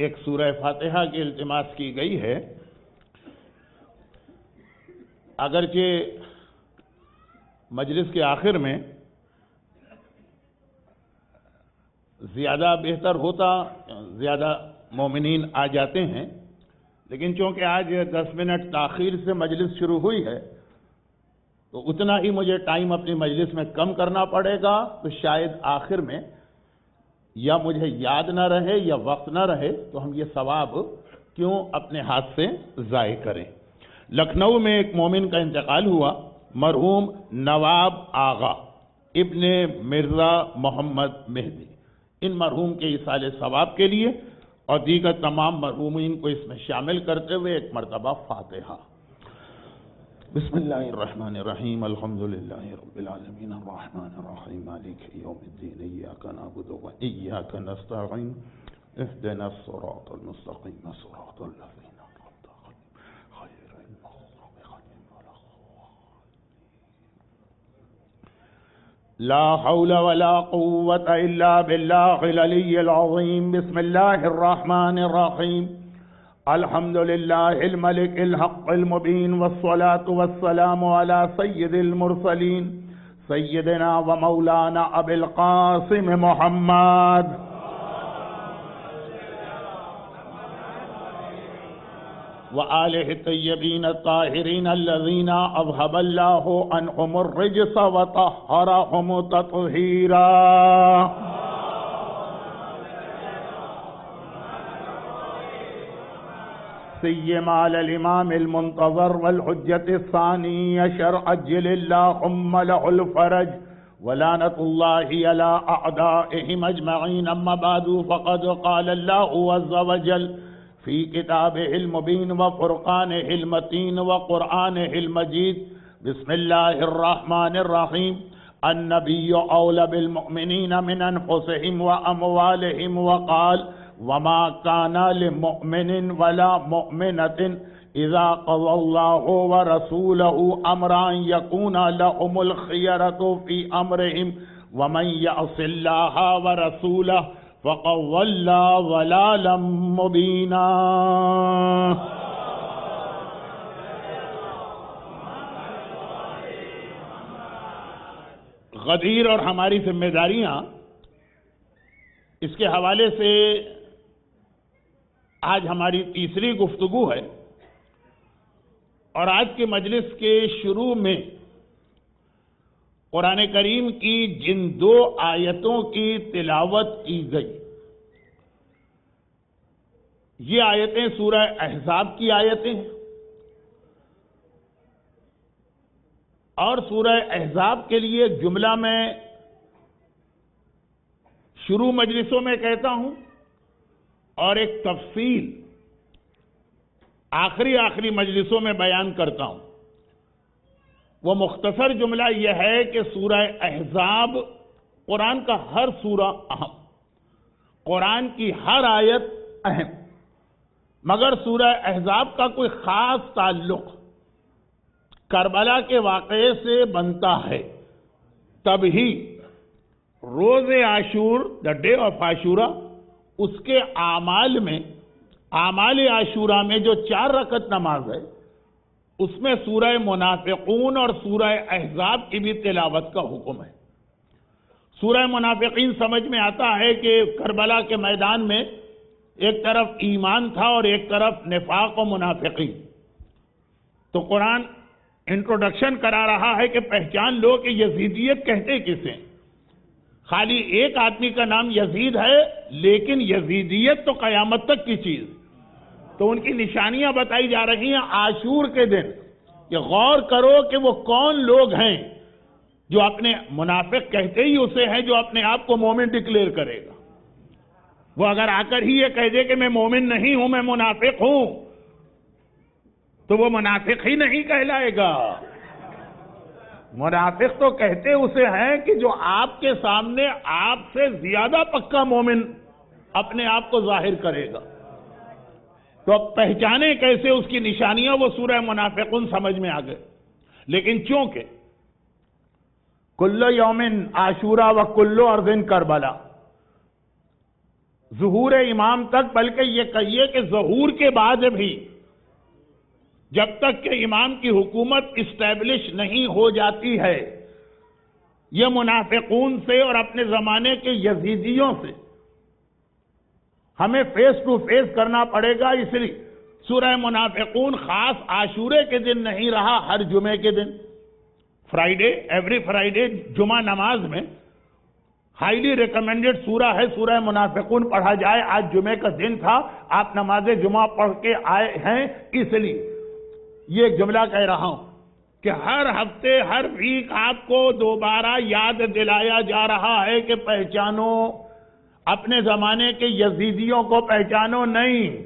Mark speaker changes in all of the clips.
Speaker 1: ایک سورہ فاتحہ کی التماس کی گئی ہے، اگرچہ مجلس کے آخر میں زیادہ بہتر ہوتا، زیادہ مومنین آ جاتے ہیں، لیکن چونکہ آج 10 منٹ تاخیر سے مجلس شروع ہوئی ہے تو اتنا ہی مجھے ٹائم اپنی مجلس میں کم کرنا پڑے گا، تو شاید آخر میں یا مجھے یاد نہ رہے یا وقت نہ رہے تو ہم یہ ثواب کیوں اپنے ہاتھ سے ضائع کریں۔ لکھنؤ میں ایک مومن کا انتقال ہوا، مرحوم نواب آغا ابن مرزا محمد مہدی۔ ان مرحوم کے ایصال ثواب کے لیے اور دیگر تمام مرحومین کو اس میں شامل کرتے ہوئے ایک مرتبہ فاتحہ۔ بسم اللہ الرحمن الرحیم، الحمدللہ رب العالمین، الرحمن الرحیم، مالک یوم الدین، ایاک نعبد و ایاک نستعین، اهدنا الصراط المستقیم، صراط الذین انعمت علیہم غیر المغضوب علیہم ولا الضالین۔ لا حول ولا قوة الا باللہ العلی العظیم۔ بسم اللہ الرحمن الرحیم، الحمد للہ الملک الحق المبین، والصلاة والسلام علی سید المرسلین سیدنا و مولانا ابی القاسم محمد وآلہ الطیبین الطاہرین الذین اذھب اللہ عنہم الرجس وطہرہم تطہیرا۔ سیما علی الامام المنتظر والحجة الثانی عشر عجل اللہم لہ الفرج ولعنۃ اللہ علی اعدائہم اجمعین۔ اما بعد فقد قال اللہ عز وجل فی کتابہ المبین وفرقانہ المتین وقرآنہ المجید۔ بسم اللہ الرحمن الرحیم، النبی اولی بالمؤمنین من انفسہم واموالہم، وقال وما كان لمؤمن ولا مؤمنة اذا قضى الله ورسوله امرا يكون لهم الخيرة في امرهم ومن يعص الله ورسوله فقد ضل ضلالا مبينا۔ غدیر اور ہماری ذمہ داریاں، اس کے حوالے سے آج ہماری تیسری گفتگو ہے، اور آج کے مجلس کے شروع میں قرآن کریم کی جن 2 آیتوں کی تلاوت کی گئی، یہ آیتیں سورہ احزاب کی آیتیں ہیں، اور سورہ احزاب کے لیے ایک جملہ میں شروع مجلسوں میں کہتا ہوں، اور ایک تفصیل آخری مجلسوں میں بیان کرتا ہوں۔ وہ مختصر جملہ یہ ہے کہ سورہ احزاب قرآن کا ہر سورہ اہم، قرآن کی ہر آیت اہم، مگر سورہ احزاب کا کوئی خاص تعلق کربلا کے واقعے سے بنتا ہے، تب ہی روز عاشور، دا ڈے آف عاشورہ، اس کے اعمال عاشورہ میں جو 4 رکعت نماز ہے، اس میں سورہ منافقون اور سورہ احزاب کی بھی تلاوت کا حکم ہے۔ سورہ منافقین سمجھ میں آتا ہے کہ کربلا کے میدان میں ایک طرف ایمان تھا اور ایک طرف نفاق و منافقین، تو قرآن انٹروڈکشن کرا رہا ہے کہ پہچان لو کہ یزیدیت کہتے کسے۔ خالی ایک آدمی کا نام یزید ہے، لیکن یزیدیت تو قیامت تک کی چیز، تو ان کی نشانیاں بتائی جا رہی ہیں عاشور کے دن، کہ غور کرو کہ وہ کون لوگ ہیں جو اپنے منافق کہتے ہی اسے ہیں جو اپنے آپ کو مومن ڈکلیئر کرے گا۔ وہ اگر آ کر ہی یہ کہہ دے کہ میں مومن نہیں ہوں، میں منافق ہوں، تو وہ منافق ہی نہیں کہلائے گا۔ منافق تو کہتے اسے ہیں کہ جو آپ کے سامنے آپ سے زیادہ پکا مومن اپنے آپ کو ظاہر کرے گا۔ تو اب پہچانے کیسے اس کی نشانیاں، وہ سورہ منافقون سمجھ میں آ گئے۔ لیکن چونکہ کل یوم عاشورہ و کل ارض کربلا، ظہور امام تک، بلکہ یہ کہیے کہ ظہور کے بعد بھی جب تک کہ امام کی حکومت اسٹیبلش نہیں ہو جاتی ہے، یہ منافقون سے اور اپنے زمانے کے یزیدیوں سے ہمیں فیس ٹو فیس کرنا پڑے گا۔ اس لیے سورہ منافقون خاص عاشورے کے دن نہیں رہا، ہر جمعے کے دن، فرائیڈے، ایوری فرائیڈے جمعہ نماز میں ہائیلی ریکمینڈڈ سورہ ہے، سورہ منافقون پڑھا جائے۔ آج جمعے کا دن تھا، آپ نماز جمعہ پڑھ کے آئے ہیں، اس لیے یہ ایک جملہ کہہ رہا ہوں کہ ہر ہفتے، ہر ویک آپ کو دوبارہ یاد دلایا جا رہا ہے کہ پہچانو، اپنے زمانے کے یزیدیوں کو پہچانو، نہیں،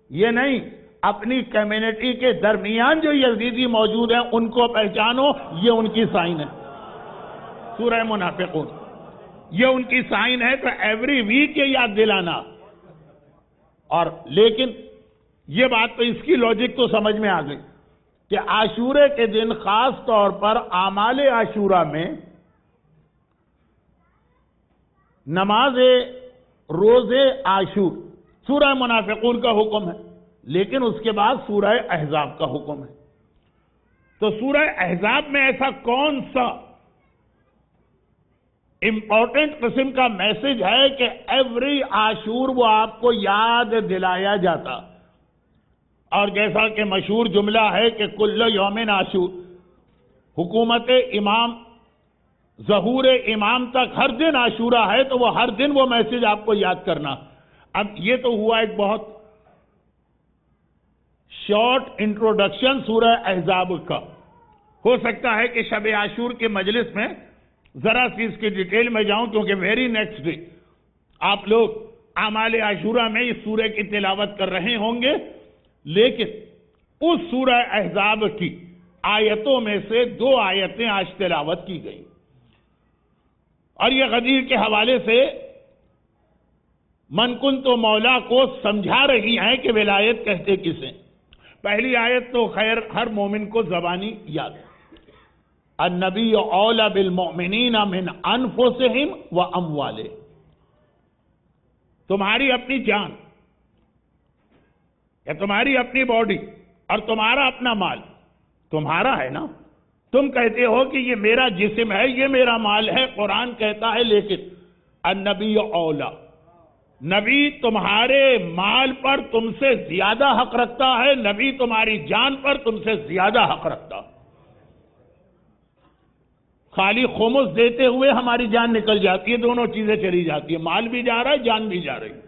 Speaker 1: یہ نہیں، اپنی کمیونٹی کے درمیان جو یزیدی موجود ہیں ان کو پہچانو، یہ ان کی سائن ہے۔ سورہ منافقون یہ ان کی سائن ہے، تو ایوری ویک یہ یاد دلانا۔ اور لیکن یہ بات تو اس کی لاجک تو سمجھ میں آ گئی کہ عاشورے کے دن خاص طور پر اعمال عاشورہ میں نماز روزے عاشور سورہ منافقون کا حکم ہے، لیکن اس کے بعد سورہ احزاب کا حکم ہے۔ تو سورہ احزاب میں ایسا کون سا امپورٹنٹ قسم کا میسج ہے کہ ایوری عاشور وہ آپ کو یاد دلایا جاتا؟ اور جیسا کہ مشہور جملہ ہے کہ کل یوم عاشور، حکومت امام، ظہور امام تک ہر دن عاشورہ ہے، تو وہ ہر دن وہ میسج آپ کو یاد کرنا۔ اب یہ تو ہوا ایک بہت شارٹ انٹروڈکشن سورہ احزاب کا۔ ہو سکتا ہے کہ شب عاشور کے مجلس میں ذرا سی اس کی ڈیٹیل میں جاؤں، کیونکہ ویری نیکسٹ ڈے آپ لوگ اعمال عاشورہ میں اس سورہ کی تلاوت کر رہے ہوں گے، لیکن اس سورہ احزاب کی آیتوں میں سے 2 آیتیں آج تلاوت کی گئی، اور یہ غدیر کے حوالے سے من کنت مولا کو سمجھا رہی ہیں کہ ولایت کہتے کسے۔ پہلی آیت تو خیر ہر مومن کو زبانی یاد ہے، النبی اولی بالمؤمنین من انفسہم و اموالہم، تمہاری اپنی جان یا تمہاری اپنی باڈی اور تمہارا اپنا مال تمہارا ہے نا۔ تم کہتے ہو کہ یہ میرا جسم ہے، یہ میرا مال ہے، قرآن کہتا ہے، لیکن النبی اولا، نبی تمہارے مال پر تم سے زیادہ حق رکھتا ہے، نبی تمہاری جان پر تم سے زیادہ حق رکھتا ہے۔ خالی خمس دیتے ہوئے ہماری جان نکل جاتی ہے، دونوں چیزیں چلی جاتی ہیں، مال بھی جا رہا ہے، جان بھی جا رہی ہے۔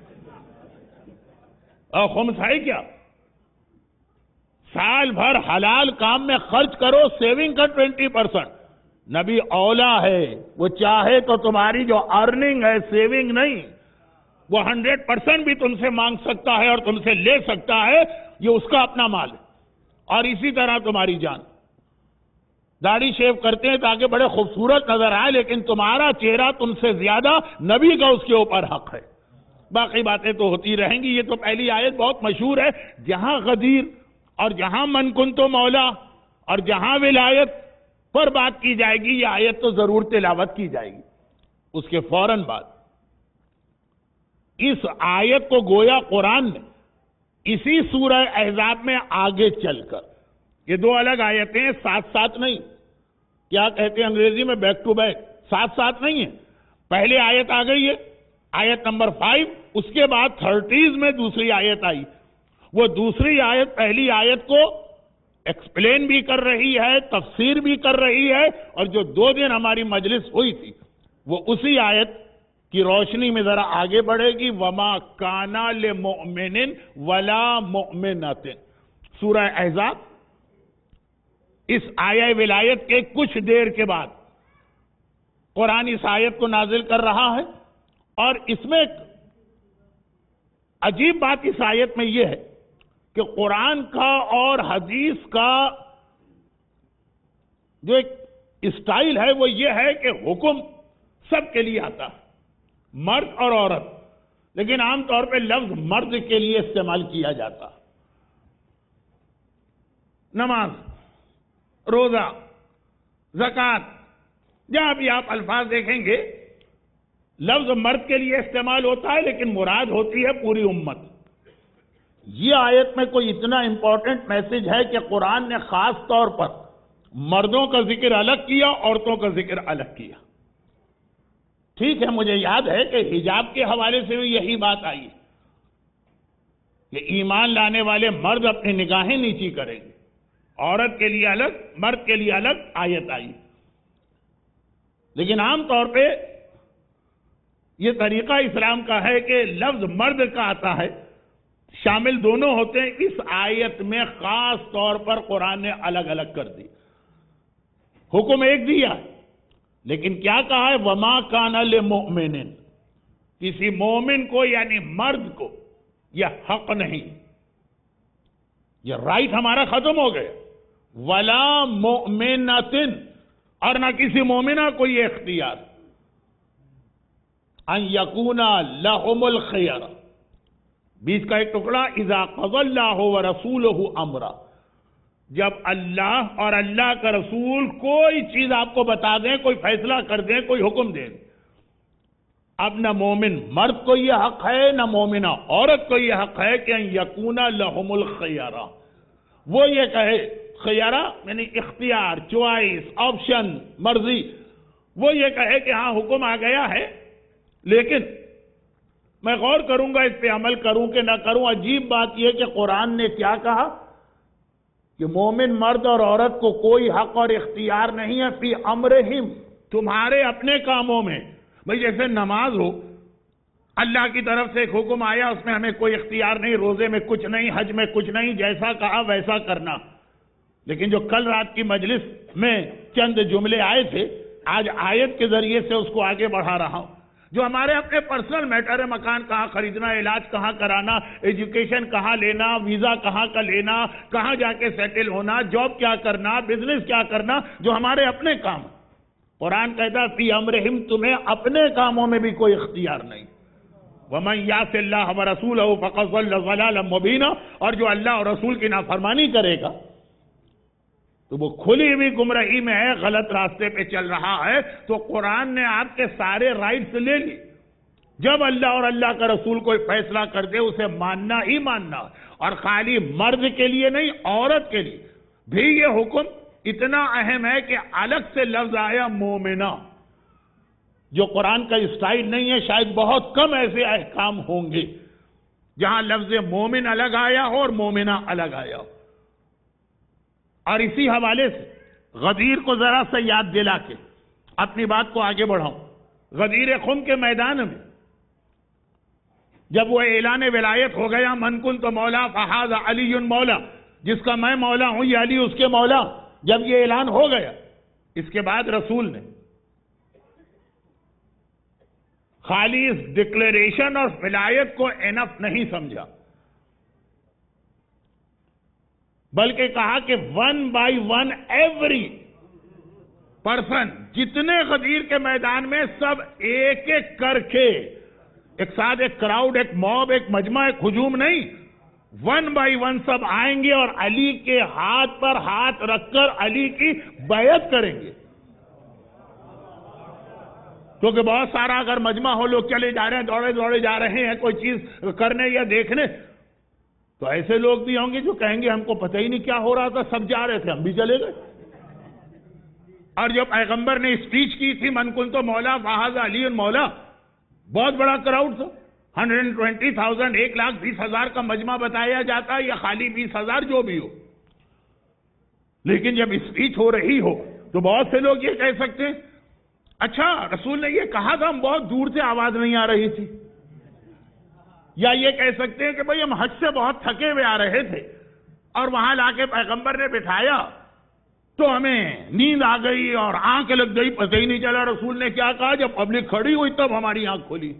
Speaker 1: اور خمس ہے کیا؟ سال بھر حلال کام میں خرچ کرو، سیونگ کا 20%۔ نبی اولا ہے، وہ چاہے تو تمہاری جو ارننگ ہے، سیونگ نہیں، وہ 100% بھی تم سے مانگ سکتا ہے اور تم سے لے سکتا ہے، یہ اس کا اپنا مال ہے۔ اور اسی طرح تمہاری جان، داڑھی شیو کرتے ہیں تاکہ بڑے خوبصورت نظر آئے، لیکن تمہارا چہرہ تم سے زیادہ نبی کا اس کے اوپر حق ہے۔ باقی باتیں تو ہوتی رہیں گی۔ یہ تو پہلی آیت بہت مشہور ہے، جہاں غدیر اور جہاں من کنتو مولا اور جہاں ولایت پر بات کی جائے گی، یہ آیت تو ضرور تلاوت کی جائے گی۔ اس کے فوراً بعد اس آیت کو گویا قرآن نے اسی سورہ احزاب میں آگے چل کر، یہ 2 الگ آیتیں ساتھ ساتھ نہیں، کیا کہتے ہیں انگریزی میں بیک ٹو بیک، ساتھ ساتھ نہیں ہے۔ پہلے آیت آ گئی ہے، آیت نمبر 5، اس کے بعد 30s میں دوسری آیت آئی۔ وہ دوسری آیت پہلی آیت کو ایکسپلین بھی کر رہی ہے، تفسیر بھی کر رہی ہے، اور جو 2 دن ہماری مجلس ہوئی تھی وہ اسی آیت کی روشنی میں ذرا آگے بڑھے گی۔ وَمَا كَانَ لِمُؤْمِنٍ وَلَا مُؤْمِنَةٍ، سورہ احزاب اس آیہ ولایت کے کچھ دیر کے بعد قرآن اس آیت کو نازل کر رہا ہے، اور اس میں ایک عجیب بات اس آیت میں یہ ہے کہ قرآن کا اور حدیث کا جو ایک اسٹائل ہے وہ یہ ہے کہ حکم سب کے لیے آتا ہے، مرد اور عورت، لیکن عام طور پہ لفظ مرد کے لیے استعمال کیا جاتا ہے۔ نماز، روزہ، زکوٰۃ، جہاں بھی آپ الفاظ دیکھیں گے لفظ مرد کے لیے استعمال ہوتا ہے لیکن مراد ہوتی ہے پوری امت. یہ آیت میں کوئی اتنا امپورٹنٹ میسج ہے کہ قرآن نے خاص طور پر مردوں کا ذکر الگ کیا، عورتوں کا ذکر الگ کیا. ٹھیک ہے، مجھے یاد ہے کہ حجاب کے حوالے سے بھی یہی بات آئی کہ ایمان لانے والے مرد اپنی نگاہیں نیچی کریں گے، عورت کے لیے الگ، مرد کے لیے الگ آیت آئی. لیکن عام طور پہ یہ طریقہ اسلام کا ہے کہ لفظ مرد کا آتا ہے، شامل دونوں ہوتے ہیں. اس آیت میں خاص طور پر قرآن نے الگ الگ کر دی. حکم ایک دیا لیکن کیا کہا ہے؟ وَمَا كَانَ لِمُؤْمِنٍ، کسی مومن کو یعنی مرد کو یہ حق نہیں، یہ رائٹ ہمارا ختم ہو گیا. وَلَا مُؤْمِنَةٍ، اور نہ کسی مومنہ کو یہ اختیار، ان یکونا لہم الخیار، بیچ کا ایک ٹکڑا، اذا قضى اللہ ورسولہ امرا، جب اللہ اور اللہ کا رسول کوئی چیز آپ کو بتا دیں، کوئی فیصلہ کر دیں، کوئی حکم دیں. اب نہ مومن مرد کو یہ حق ہے، نہ مومنہ عورت کو یہ حق ہے کہ ان یکونا لہم الخیارہ، وہ یہ کہے، خیارہ یعنی اختیار، چوائس، آپشن، مرضی، وہ یہ کہے کہ ہاں حکم آ گیا ہے لیکن میں غور کروں گا، اس پہ عمل کروں کہ نہ کروں. عجیب بات یہ کہ قرآن نے کیا کہا کہ مومن مرد اور عورت کو کوئی حق اور اختیار نہیں ہے فی امرہم، تمہارے اپنے کاموں میں. بھئی جیسے نماز ہو، اللہ کی طرف سے ایک حکم آیا، اس میں ہمیں کوئی اختیار نہیں، روزے میں کچھ نہیں، حج میں کچھ نہیں، جیسا کہا ویسا کرنا. لیکن جو کل رات کی مجلس میں چند جملے آئے تھے، آج آیت کے ذریعے سے اس کو آگے بڑھا رہا ہوں. جو ہمارے اپنے پرسنل میٹر ہے، مکان کہاں خریدنا، علاج کہاں کرانا، ایجوکیشن کہاں لینا، ویزا کہاں کا لینا، کہاں جا کے سیٹل ہونا، جاب کیا کرنا، بزنس کیا کرنا، جو ہمارے اپنے کام. قرآن کہتا ہے فی امرہم، تمہیں اپنے کاموں میں بھی کوئی اختیار نہیں. وَمَنْ يَعْصِ اللَّهَ وَرَسُولَهُ فَقَدْ ضَلَّ ضَلَالًا مُبِينًا، اور جو اللہ اور رسول کی نافرمانی کرے گا تو وہ کھلی ہوئی گمراہی میں ہے، غلط راستے پہ چل رہا ہے. تو قرآن نے آپ کے سارے رائٹس لے لی. جب اللہ اور اللہ کا رسول کوئی فیصلہ کر دے اسے ماننا ہی ماننا، اور خالی مرد کے لیے نہیں، عورت کے لیے بھی یہ حکم اتنا اہم ہے کہ الگ سے لفظ آیا مومنہ، جو قرآن کا اسٹائل نہیں ہے. شاید بہت کم ایسے احکام ہوں گے جہاں لفظ مومن الگ آیا ہو اور مومنہ الگ آیا ہو. اور اسی حوالے سے غدیر کو ذرا سا یاد دلا کے اپنی بات کو آگے بڑھاؤں. غدیر خم کے میدان میں جب وہ اعلان ولایت ہو گیا، من کنت مولا فہذا علی مولا، جس کا میں مولا ہوں یہ علی اس کے مولا، جب یہ اعلان ہو گیا، اس کے بعد رسول نے خالی اس ڈکلیریشن اور ولایت کو انف نہیں سمجھا، بلکہ کہا کہ one by one every person, جتنے غدیر کے میدان میں سب ایک ایک کر کے، ایک ساتھ ایک کراؤڈ، ایک موب، ایک مجمع، ایک ہجوم نہیں، ون بائی ون سب آئیں گے اور علی کے ہاتھ پر ہاتھ رکھ کر علی کی بیعت کریں گے. کیونکہ بہت سارا اگر مجمع ہو، لوگ چلے جا رہے ہیں، دوڑے دوڑے جا رہے ہیں کوئی چیز کرنے یا دیکھنے، تو ایسے لوگ بھی ہوں گے جو کہیں گے ہم کو پتہ ہی نہیں کیا ہو رہا تھا، سب جا رہے تھے ہم بھی چلے گئے. اور جو پیغمبر نے اسپیچ کی تھی من کنت مولا فہذا علی مولا، بہت بڑا کراؤڈ تھا، 120,000، 1,20,000 کا مجمع بتایا جاتا ہے، یا خالی 20,000 جو بھی ہو. لیکن جب اسپیچ ہو رہی ہو تو بہت سے لوگ یہ کہہ سکتے ہیں اچھا رسول نے یہ کہا تھا، ہم بہت دور سے آواز نہیں آ رہی تھی. یا یہ کہہ سکتے ہیں کہ بھئی ہم حج سے بہت تھکے ہوئے آ رہے تھے اور وہاں لا کے پیغمبر نے بٹھایا تو ہمیں نیند آ گئی اور آنکھ لگ گئی، پتہ ہی نہیں چلا رسول نے کیا کہا، جب پبلک کھڑی ہوئی تب ہماری آنکھ کھلی.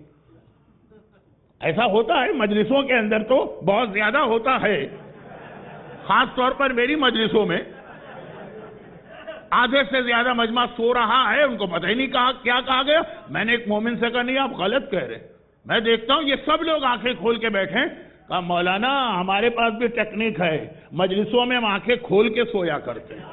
Speaker 1: ایسا ہوتا ہے مجلسوں کے اندر، تو بہت زیادہ ہوتا ہے، خاص طور پر میری مجلسوں میں آدھے سے زیادہ مجمع سو رہا ہے، ان کو پتہ ہی نہیں کیا کہا گیا. میں نے ایک مومن سے کہا نہیں آپ غلط کہہ رہے. میں دیکھتا ہوں یہ سب لوگ آنکھیں کھول کے بیٹھے. کہا مولانا ہمارے پاس بھی ٹیکنیک ہے، مجلسوں میں ہم آنکھیں کھول کے سویا کرتے ہیں.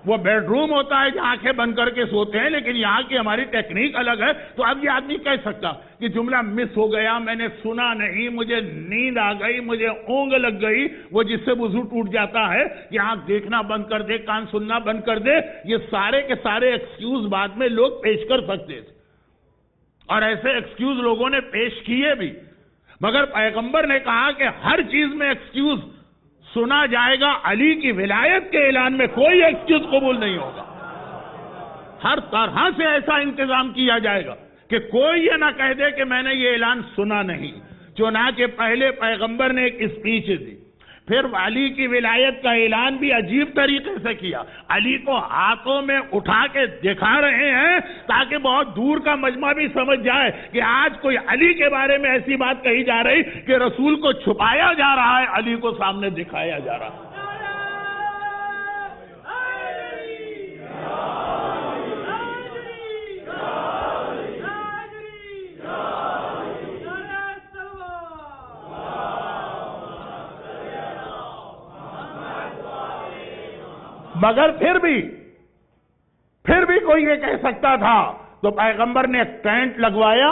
Speaker 1: وہ بیڈ روم ہوتا ہے جہاں آنکھیں بند کر کے سوتے ہیں، لیکن یہاں کی ہماری ٹیکنیک الگ ہے۔ تو اب یہ آدمی کہہ سکتا کہ جملہ مس ہو گیا، میں نے سنا نہیں، مجھے نیند آ گئی، مجھے اونگ لگ گئی، وہ جس سے وضو ٹوٹ جاتا ہے کہ آنکھ دیکھنا بند کر دے، کان سننا بند کر دے، یہ سارے کے سارے ایکسکیوز بعد میں لوگ پیش کر سکتے تھے، اور ایسے ایکسکیوز لوگوں نے پیش کیے بھی، مگر پیغمبر نے کہا کہ ہر چیز میں ایکسکیوز سنا جائے گا، علی کی ولایت کے اعلان میں کوئی ایکسکیوز قبول نہیں ہوگا۔ ہر طرح سے ایسا انتظام کیا جائے گا کہ کوئی یہ نہ کہہ دے کہ میں نے یہ اعلان سنا نہیں۔ چنانچہ پہلے پیغمبر نے ایک اسپیچ دی، پھر علی کی ولایت کا اعلان بھی عجیب طریقے سے کیا۔ علی کو ہاتھوں میں اٹھا کے دکھا رہے ہیں تاکہ بہت دور کا مجمع بھی سمجھ جائے کہ آج کوئی علی کے بارے میں ایسی بات کہی جا رہی کہ رسول کو چھپایا جا رہا ہے، علی کو سامنے دکھایا جا رہا ہے۔ مگر پھر بھی کوئی یہ کہہ سکتا تھا، تو پیغمبر نے ایک ٹینٹ لگوایا،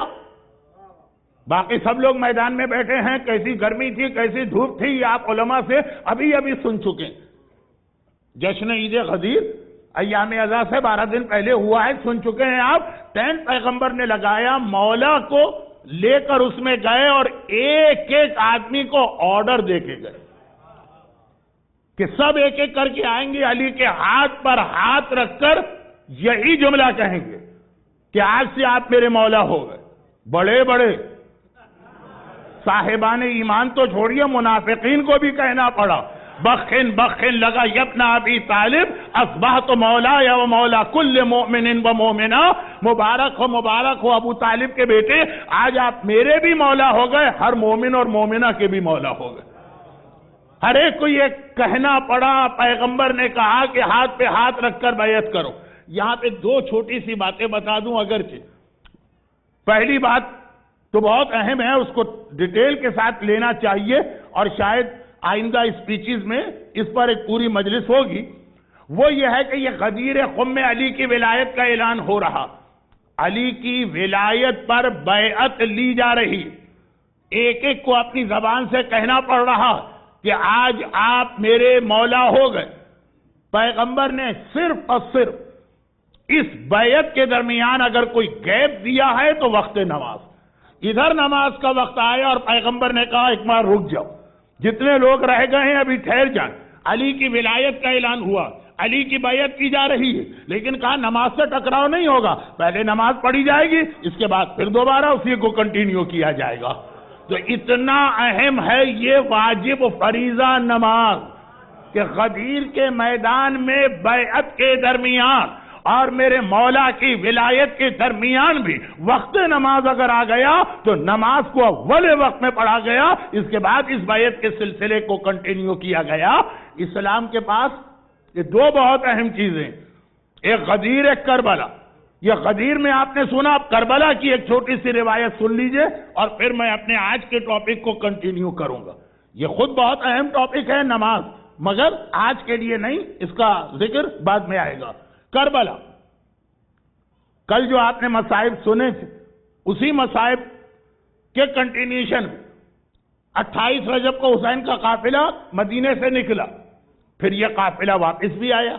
Speaker 1: باقی سب لوگ میدان میں بیٹھے ہیں، کیسی گرمی تھی، کیسی دھوپ تھی، یہ آپ علماء سے ابھی سن چکے۔ جشن عید غدیر ایام ازا سے 12 دن پہلے ہوا ہے، سن چکے ہیں آپ۔ ٹینٹ پیغمبر نے لگایا، مولا کو لے کر اس میں گئے اور ایک ایک آدمی کو آرڈر دے کے گئے کہ سب ایک ایک کر کے آئیں گے، علی کے ہاتھ پر ہاتھ رکھ کر یہی جملہ کہیں گے کہ آج سے آپ میرے مولا ہو گئے۔ بڑے بڑے صاحبان ایمان تو چھوڑیے، منافقین کو بھی کہنا پڑا، بخن بخن لگا یبن ابی طالب اصبحت مولا یا و مولا کل مؤمن و مومنہ، مبارک ہو ابو طالب کے بیٹے، آج آپ میرے بھی مولا ہو گئے، ہر مومن اور مومنہ کے بھی مولا ہو گئے۔ ہر ایک کو یہ کہنا پڑا، پیغمبر نے کہا کہ ہاتھ پہ ہاتھ رکھ کر بیعت کرو۔ یہاں پہ دو چھوٹی سی باتیں بتا دوں اگرچہ، پہلی بات تو بہت اہم ہے، اس کو ڈیٹیل کے ساتھ لینا چاہیے، اور شاید آئندہ اسپیچز میں اس پر ایک پوری مجلس ہوگی۔ وہ یہ ہے کہ یہ غدیر خم میں علی کی ولایت کا اعلان ہو رہا، علی کی ولایت پر بیعت لی جا رہی، ایک ایک کو اپنی زبان سے کہنا پڑ رہا کہ آج آپ میرے مولا ہو گئے۔ پیغمبر نے صرف اور صرف اس بیعت کے درمیان اگر کوئی گیپ دیا ہے تو وقت نماز، ادھر نماز کا وقت آیا اور پیغمبر نے کہا ایک بار رک جاؤ، جتنے لوگ رہ گئے ہیں ابھی ٹھہر جائیں۔ علی کی ولایت کا اعلان ہوا، علی کی بیعت کی جا رہی ہے، لیکن کہا نماز سے ٹکراؤ نہیں ہوگا، پہلے نماز پڑھی جائے گی، اس کے بعد پھر دوبارہ اسی کو کنٹینیو کیا جائے گا۔ تو اتنا اہم ہے یہ واجب فریضہ نماز کہ غدیر کے میدان میں بیعت کے درمیان اور میرے مولا کی ولایت کے درمیان بھی وقت نماز اگر آ گیا تو نماز کو اول وقت میں پڑھا گیا، اس کے بعد اس بیعت کے سلسلے کو کنٹینیو کیا گیا۔ اسلام کے پاس یہ دو بہت اہم چیزیں، ایک غدیر ایک کربلا۔ یہ غدیر میں آپ نے سنا، اب کربلا کی ایک چھوٹی سی روایت سن لیجئے اور پھر میں اپنے آج کے ٹاپک کو کنٹینیو کروں گا۔ یہ خود بہت اہم ٹاپک ہے نماز، مگر آج کے لیے نہیں، اس کا ذکر بعد میں آئے گا۔ کربلا، کل جو آپ نے مصائب سنے تھے اسی مصائب کے کنٹینیوشن 28 رجب کو حسین کا قافلہ مدینے سے نکلا، پھر یہ قافلہ واپس بھی آیا۔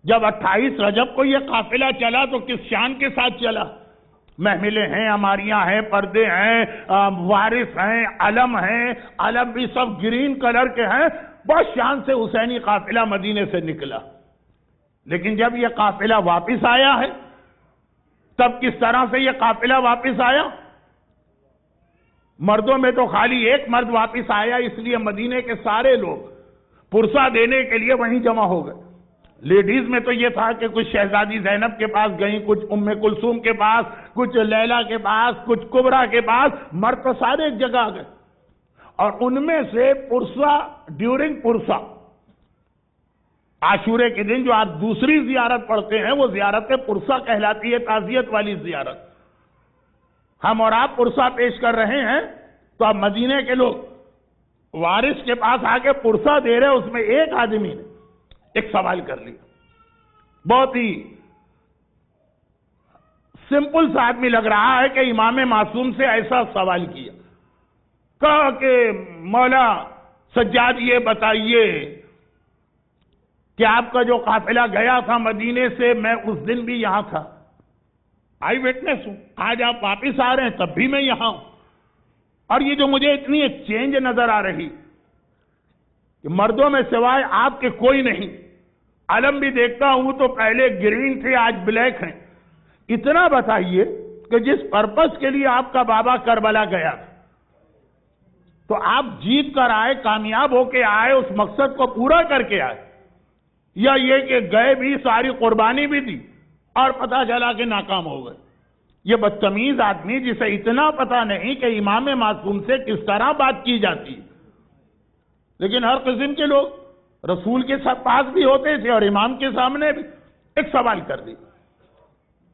Speaker 1: جب 28 رجب کو یہ قافلہ چلا تو کس شان کے ساتھ چلا؟ محملیں ہیں، اماریاں ہیں، پردے ہیں، وارث ہیں، علم ہیں، علم بھی سب گرین کلر کے ہیں، بہت شان سے حسینی قافلہ مدینے سے نکلا۔ لیکن جب یہ قافلہ واپس آیا ہے تب کس طرح سے یہ قافلہ واپس آیا؟ مردوں میں تو خالی ایک مرد واپس آیا، اس لیے مدینے کے سارے لوگ پرسہ دینے کے لیے وہیں جمع ہو گئے۔ لیڈیز میں تو یہ تھا کہ کچھ شہزادی زینب کے پاس گئیں، کچھ ام کلثوم کے پاس، کچھ لیلا کے پاس، کچھ کبرا کے پاس، مرد تو سارے ایک جگہ آ گئے، اور ان میں سے پرسہ ڈیورنگ پرسہ عاشورے کے دن جو آپ دوسری زیارت پڑھتے ہیں وہ زیارت پرسہ کہلاتی ہے، تعزیت والی زیارت۔ ہم اور آپ پرسہ پیش کر رہے ہیں تو اب مدینے کے لوگ وارث کے پاس آ کے پرسہ دے رہے، اس میں ایک آدمی نے ایک سوال کر لیا بہت ہی سمپل سا آدمی لگ رہا ہے کہ امام معصوم سے ایسا سوال کیا، کہا کہ مولا سجاد یہ بتائیے کہ آپ کا جو قافلہ گیا تھا مدینے سے، میں اس دن بھی یہاں تھا، آئی وٹنس ہوں، آج آپ واپس آ رہے ہیں تب بھی میں یہاں ہوں، اور یہ جو مجھے اتنی ایک چینج نظر آ رہی کہ مردوں میں سوائے آپ کے کوئی نہیں، علم بھی دیکھتا ہوں تو پہلے گرین تھے آج بلیک ہیں، اتنا بتائیے کہ جس پرپس کے لیے آپ کا بابا کربلا گیا تھا تو آپ جیت کر آئے، کامیاب ہو کے آئے، اس مقصد کو پورا کر کے آئے، یا یہ کہ گئے بھی، ساری قربانی بھی دی اور پتہ چلا کہ ناکام ہو گئے؟ یہ بدتمیز آدمی جسے اتنا پتہ نہیں کہ امام معصوم سے کس طرح بات کی جاتی ہے، لیکن ہر قسم کے لوگ رسول کے پاس بھی ہوتے تھے اور امام کے سامنے بھی ایک سوال کر دی،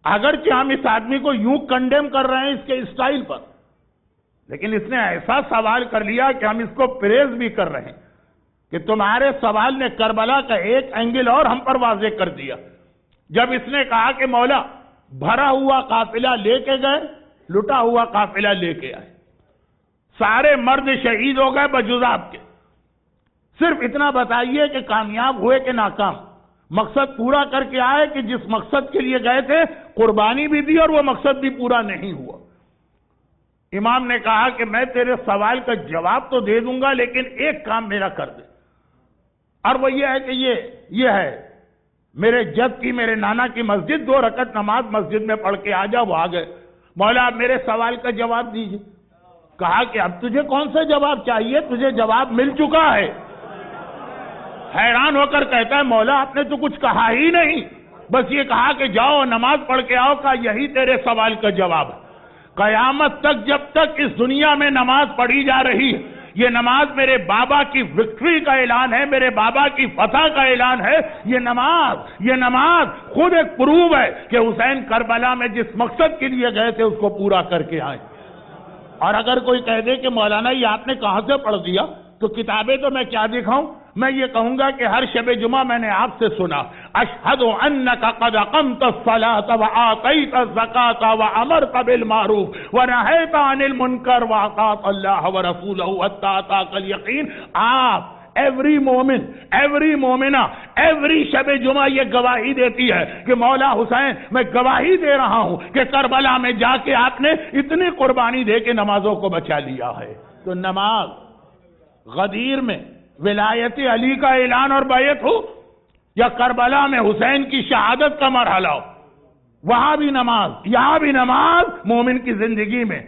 Speaker 1: اگرچہ ہم اس آدمی کو یوں کنڈیم کر رہے ہیں اس کے اسٹائل پر، لیکن اس نے ایسا سوال کر لیا کہ ہم اس کو پریز بھی کر رہے ہیں کہ تمہارے سوال نے کربلا کا ایک اینگل اور ہم پر واضح کر دیا۔ جب اس نے کہا کہ مولا بھرا ہوا قافلہ لے کے گئے، لٹا ہوا قافلہ لے کے آئے، سارے مرد شہید ہو گئے بجز آپ کے، صرف اتنا بتائیے کہ کامیاب ہوئے کہ ناکام، مقصد پورا کر کے آئے کہ جس مقصد کے لیے گئے تھے قربانی بھی دی اور وہ مقصد بھی پورا نہیں ہوا؟ امام نے کہا کہ میں تیرے سوال کا جواب تو دے دوں گا لیکن ایک کام میرا کر دے، اور وہ یہ ہے کہ یہ ہے میرے جد کی، میرے نانا کی مسجد، 2 رکعت نماز مسجد میں پڑھ کے آ جا۔ وہ آ گئے، مولا آپ میرے سوال کا جواب دیجئے۔ کہا کہ اب تجھے کون سا جواب چاہیے، تجھے جواب مل چکا ہے۔ حیران ہو کر کہتا ہے مولا آپ نے تو کچھ کہا ہی نہیں، بس یہ کہا کہ جاؤ نماز پڑھ کے آؤ، کہا یہی تیرے سوال کا جواب ہے۔ قیامت تک جب تک اس دنیا میں نماز پڑھی جا رہی ہے، یہ نماز میرے بابا کی وکٹری کا اعلان ہے، میرے بابا کی فتح کا اعلان ہے۔ یہ نماز خود ایک پروف ہے کہ حسین کربلا میں جس مقصد کے لیے گئے تھے اس کو پورا کر کے آئے۔ اور اگر کوئی کہہ دے کہ مولانا یہ آپ نے کہاں سے پڑھ دیا، تو کتابیں تو میں کیا دکھاؤں، میں یہ کہوں گا کہ ہر شب جمعہ میں نے آپ سے سنا، اشہد انک قد اقمت الصلاۃ وآتیت الزکاۃ وامرت بالمعروف ونہیت عن المنکر واطعت اللہ ورسولہ حتی اتاک الیقین۔ آپ ایوری مومن، ایوری مومنہ، ایوری شب جمعہ یہ گواہی دیتی ہے کہ مولا حسین میں گواہی دے رہا ہوں کہ کربلا میں جا کے آپ نے اتنی قربانی دے کے نمازوں کو بچا لیا ہے۔ تو نماز غدیر میں ولایت علی کا اعلان اور بیعت ہو، یا کربلا میں حسین کی شہادت کا مرحلہ ہو، وہاں بھی نماز، یہاں بھی نماز مومن کی زندگی میں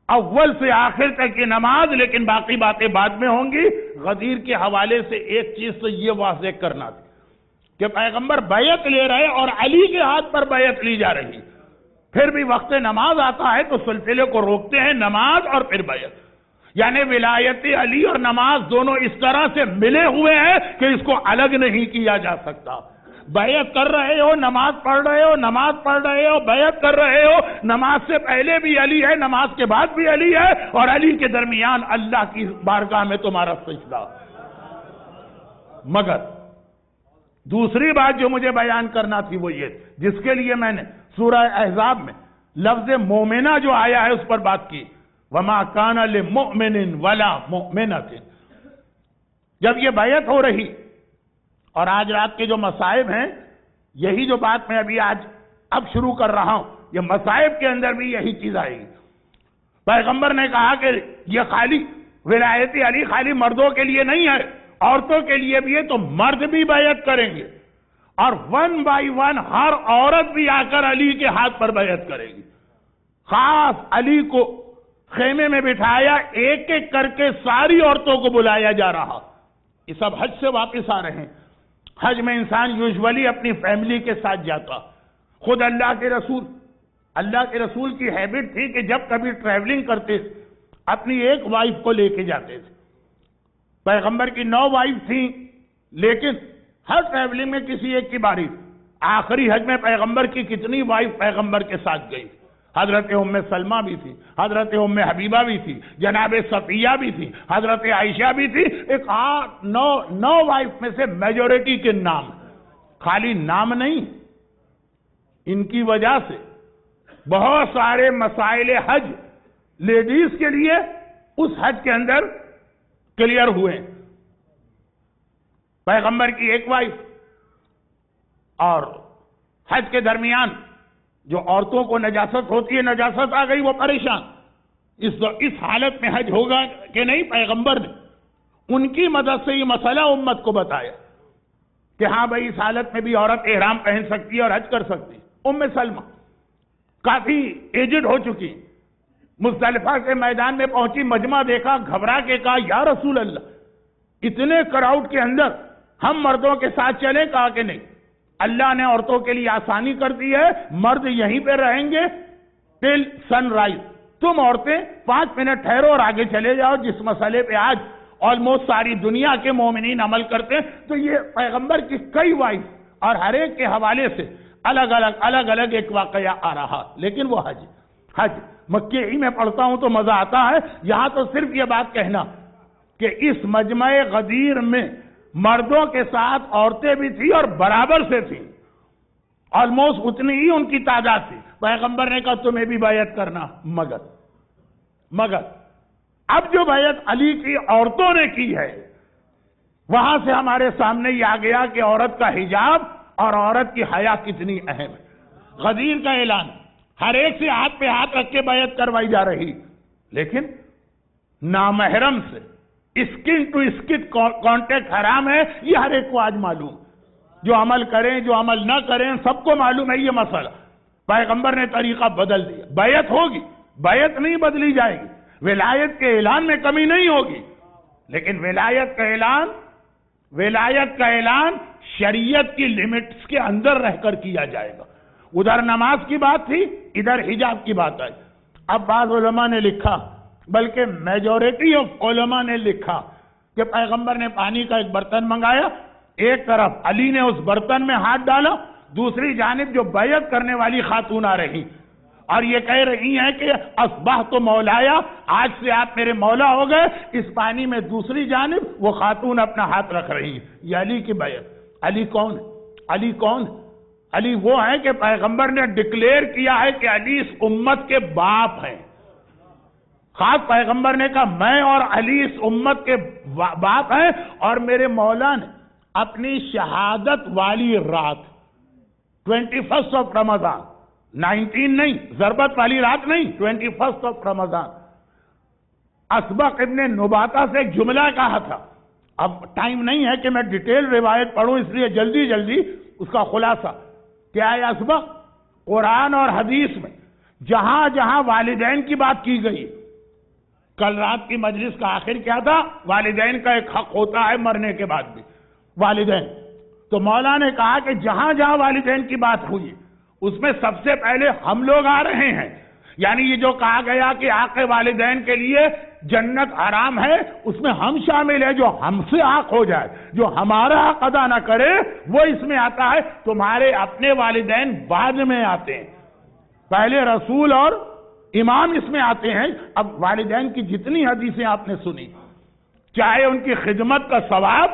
Speaker 1: اول سے آخر تک یہ نماز، لیکن باقی باتیں بعد میں ہوں گی۔ غدیر کے حوالے سے ایک چیز تو یہ واضح کرنا تھی کہ پیغمبر بیعت لے رہے اور علی کے ہاتھ پر بیعت لی جا رہی، پھر بھی وقت نماز آتا ہے تو سلسلے کو روکتے ہیں، نماز اور پھر بیعت، یعنی ولایت علی اور نماز دونوں اس طرح سے ملے ہوئے ہیں کہ اس کو الگ نہیں کیا جا سکتا۔ بیعت کر رہے ہو، نماز پڑھ رہے ہو، نماز پڑھ رہے ہو، بیعت کر رہے ہو، نماز سے پہلے بھی علی ہے، نماز کے بعد بھی علی ہے، اور علی کے درمیان اللہ کی بارگاہ میں تمہارا سجدہ۔ مگر دوسری بات جو مجھے بیان کرنا تھی وہ یہ، جس کے لیے میں نے سورہ احزاب میں لفظ مومنہ جو آیا ہے اس پر بات کی، وَمَا كَانَ لِمُؤْمِنٍ وَلَا مُؤْمِنَةٍ۔ جب یہ بیعت ہو رہی اور آج رات کے جو مصائب ہیں، یہی جو بات میں اب شروع کر رہا ہوں، یہ مصائب کے اندر بھی یہی چیز آئے گی۔ پیغمبر نے کہا کہ یہ خالی ولایت علی خالی مردوں کے لیے نہیں ہے، عورتوں کے لیے بھی ہے، تو مرد بھی بیعت کریں گے، اور 1 بائی 1 ہر عورت بھی آ کر علی کے ہاتھ پر بیعت کرے گی۔ خاص علی کو خیمے میں بٹھایا، ایک ایک کر کے ساری عورتوں کو بلایا جا رہا۔ یہ سب حج سے واپس آ رہے ہیں۔ حج میں انسان یوزولی اپنی فیملی کے ساتھ جاتا، خود اللہ کے رسول کی ہیبٹ تھی کہ جب کبھی ٹریولنگ کرتے اپنی ایک وائف کو لے کے جاتے تھے۔ پیغمبر کی 9 وائف تھیں، لیکن ہر ٹریولنگ میں کسی ایک کی باری۔ آخری حج میں پیغمبر کی کتنی وائف پیغمبر کے ساتھ گئی؟ حضرت ام سلمہ بھی تھی، حضرت ام حبیبہ بھی تھی، جناب صفیہ بھی تھی، حضرت عائشہ بھی تھی۔ ایک 9 وائف میں سے میجورٹی کے نام، خالی نام نہیں، ان کی وجہ سے بہت سارے مسائل حج لیڈیز کے لیے اس حج کے اندر کلیئر ہوئے۔ پیغمبر کی ایک وائف اور حج کے درمیان جو عورتوں کو نجاست ہوتی ہے، نجاست آ گئی، وہ پریشان، اس حالت میں حج ہوگا کہ نہیں؟ پیغمبر نے ان کی مدد سے یہ مسئلہ امت کو بتایا کہ ہاں بھائی، اس حالت میں بھی عورت احرام پہن سکتی ہے اور حج کر سکتی ہے۔ ام سلمہ کافی ایجڈ ہو چکی، مزدلفہ کے میدان میں پہنچی، مجمع دیکھا، گھبرا کے کہا یا رسول اللہ، اتنے کراؤڈ کے اندر ہم مردوں کے ساتھ چلیں؟ کہا کہ نہیں، اللہ نے عورتوں کے لیے آسانی کر دی ہے، مرد یہیں پہ رہیں گے ٹل سن رائز، تم عورتیں 5 منٹ ٹھہرو اور آگے چلے جاؤ۔ جس مسئلے پہ آج آلموسٹ ساری دنیا کے مومنین عمل کرتے ہیں، تو یہ پیغمبر کی کئی وائف اور ہر ایک کے حوالے سے الگ الگ ایک واقعہ آ رہا، لیکن وہ حج مکے ہی میں پڑھتا ہوں تو مزہ آتا ہے۔ یہاں تو صرف یہ بات کہنا کہ اس مجمع غدیر میں مردوں کے ساتھ عورتیں بھی تھیں اور برابر سے تھیں، آلموسٹ اتنی ہی ان کی تعداد تھی۔ پیغمبر نے کہا تمہیں بھی بیعت کرنا، مگر اب جو بیعت علی کی عورتوں نے کی ہے، وہاں سے ہمارے سامنے یہ آ گیا کہ عورت کا حجاب اور عورت کی حیا کتنی اہم ہے۔ غدیر کا اعلان، ہر ایک سے ہاتھ پہ ہاتھ رکھ کے بیعت کروائی جا رہی، لیکن نامحرم سے اسکن ٹو اسکن کانٹیکٹ حرام ہے، یہ ہر ایک کو آج معلوم، جو عمل کریں جو عمل نہ کریں سب کو معلوم ہے یہ مسئلہ۔ پیغمبر نے طریقہ بدل دیا، بیعت ہوگی، بیعت نہیں بدلی جائے گی، ولایت کے اعلان میں کمی نہیں ہوگی، لیکن ولایت کا اعلان شریعت کی لیمٹس کے اندر رہ کر کیا جائے گا۔ ادھر نماز کی بات تھی، ادھر حجاب کی بات آئی۔ اب بعض علماء نے لکھا، بلکہ میجورٹی آف علماء نے لکھا کہ پیغمبر نے پانی کا ایک برتن منگایا، ایک طرف علی نے اس برتن میں ہاتھ ڈالا، دوسری جانب جو بیعت کرنے والی خاتون آ رہی اور یہ کہہ رہی ہیں کہ اصبحت مولایا، آج سے آپ میرے مولا ہو گئے، اس پانی میں دوسری جانب وہ خاتون اپنا ہاتھ رکھ رہی ہیں، یہ علی کی بیعت۔ علی کون ہے؟ علی وہ ہیں کہ پیغمبر نے ڈکلیئر کیا ہے کہ علی اس امت کے باپ ہیں۔ خاص پیغمبر نے کہا میں اور علی اس امت کے باپ ہیں، اور میرے مولا نے اپنی شہادت والی رات 21 آف رمضان، 19 نہیں، ضربت والی رات نہیں، 21 آف رمضان، اسبق ابن نباتہ سے ایک جملہ کہا تھا۔ اب ٹائم نہیں ہے کہ میں ڈیٹیل روایت پڑھوں، اس لیے جلدی اس کا خلاصہ کیا ہے۔ اسبق قرآن اور حدیث میں جہاں جہاں والدین کی بات کی گئی، کل رات کی مجلس کا آخر کیا تھا؟ والدین کا ایک حق ہوتا ہے مرنے کے بعد بھی، والدین۔ تو مولا نے کہا کہ جہاں جہاں والدین کی بات ہوئی، اس میں سب سے پہلے ہم لوگ آ رہے ہیں، یعنی یہ جو کہا گیا کہ حق والدین کے لیے جنت حرام ہے، اس میں ہم شامل ہیں۔ جو ہم سے حق ہو جائے، جو ہمارا حق ادا نہ کرے، وہ اس میں آتا ہے۔ تمہارے اپنے والدین بعد میں آتے ہیں، پہلے رسول اور امام اس میں آتے ہیں۔ اب والدین کی جتنی حدیثیں آپ نے سنی، چاہے ان کی خدمت کا ثواب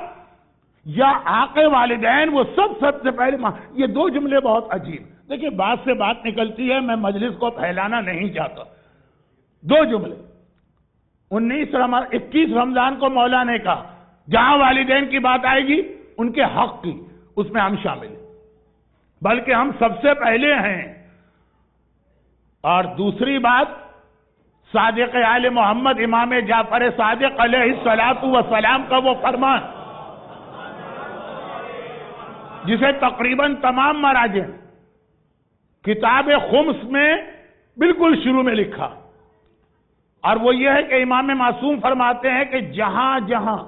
Speaker 1: یا حق والدین، وہ سب سے پہلے یہ دو جملے بہت عجیب، دیکھیں بات سے بات نکلتی ہے، میں مجلس کو پھیلانا نہیں چاہتا۔ دو جملے، 21 رمضان کو مولا نے کہا جہاں والدین کی بات آئے گی ان کے حق کی، اس میں ہم شامل ہیں، بلکہ ہم سب سے پہلے ہیں۔ اور دوسری بات، صادق آل محمد امام جعفر صادق علیہ الصلوۃ والسلام کا وہ فرمان جسے تقریباً تمام مراجع کتاب خمس میں بالکل شروع میں لکھا، اور وہ یہ ہے کہ امام معصوم فرماتے ہیں کہ جہاں جہاں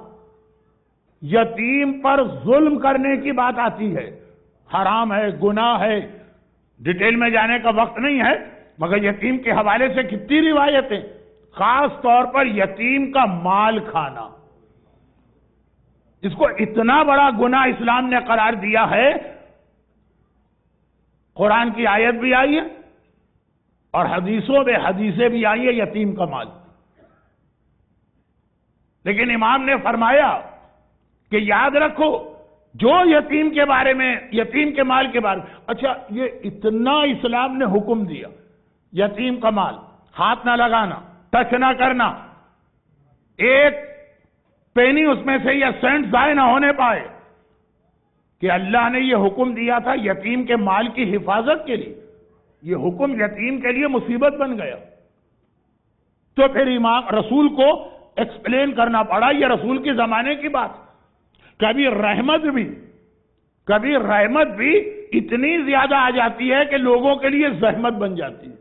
Speaker 1: یتیم پر ظلم کرنے کی بات آتی ہے، حرام ہے، گناہ ہے، ڈیٹیل میں جانے کا وقت نہیں ہے، مگر یتیم کے حوالے سے کتنی روایتیں، خاص طور پر یتیم کا مال کھانا، اس کو اتنا بڑا گناہ اسلام نے قرار دیا ہے۔ قرآن کی آیت بھی آئی ہے اور حدیثوں میں حدیثیں بھی آئی ہے یتیم کا مال، لیکن امام نے فرمایا کہ یاد رکھو جو یتیم کے بارے میں، یتیم کے مال کے بارے میں، اچھا یہ اتنا اسلام نے حکم دیا، یتیم کا مال ہاتھ نہ لگانا، ٹچ نہ کرنا، ایک پینی اس میں سے یا سینٹ ضائع نہ ہونے پائے، کہ اللہ نے یہ حکم دیا تھا یتیم کے مال کی حفاظت کے لیے، یہ حکم یتیم کے لیے مصیبت بن گیا، تو پھر امام رسول کو ایکسپلین کرنا پڑا، یہ رسول کے زمانے کی بات۔ کبھی رحمت بھی اتنی زیادہ آ جاتی ہے کہ لوگوں کے لیے زحمت بن جاتی ہے۔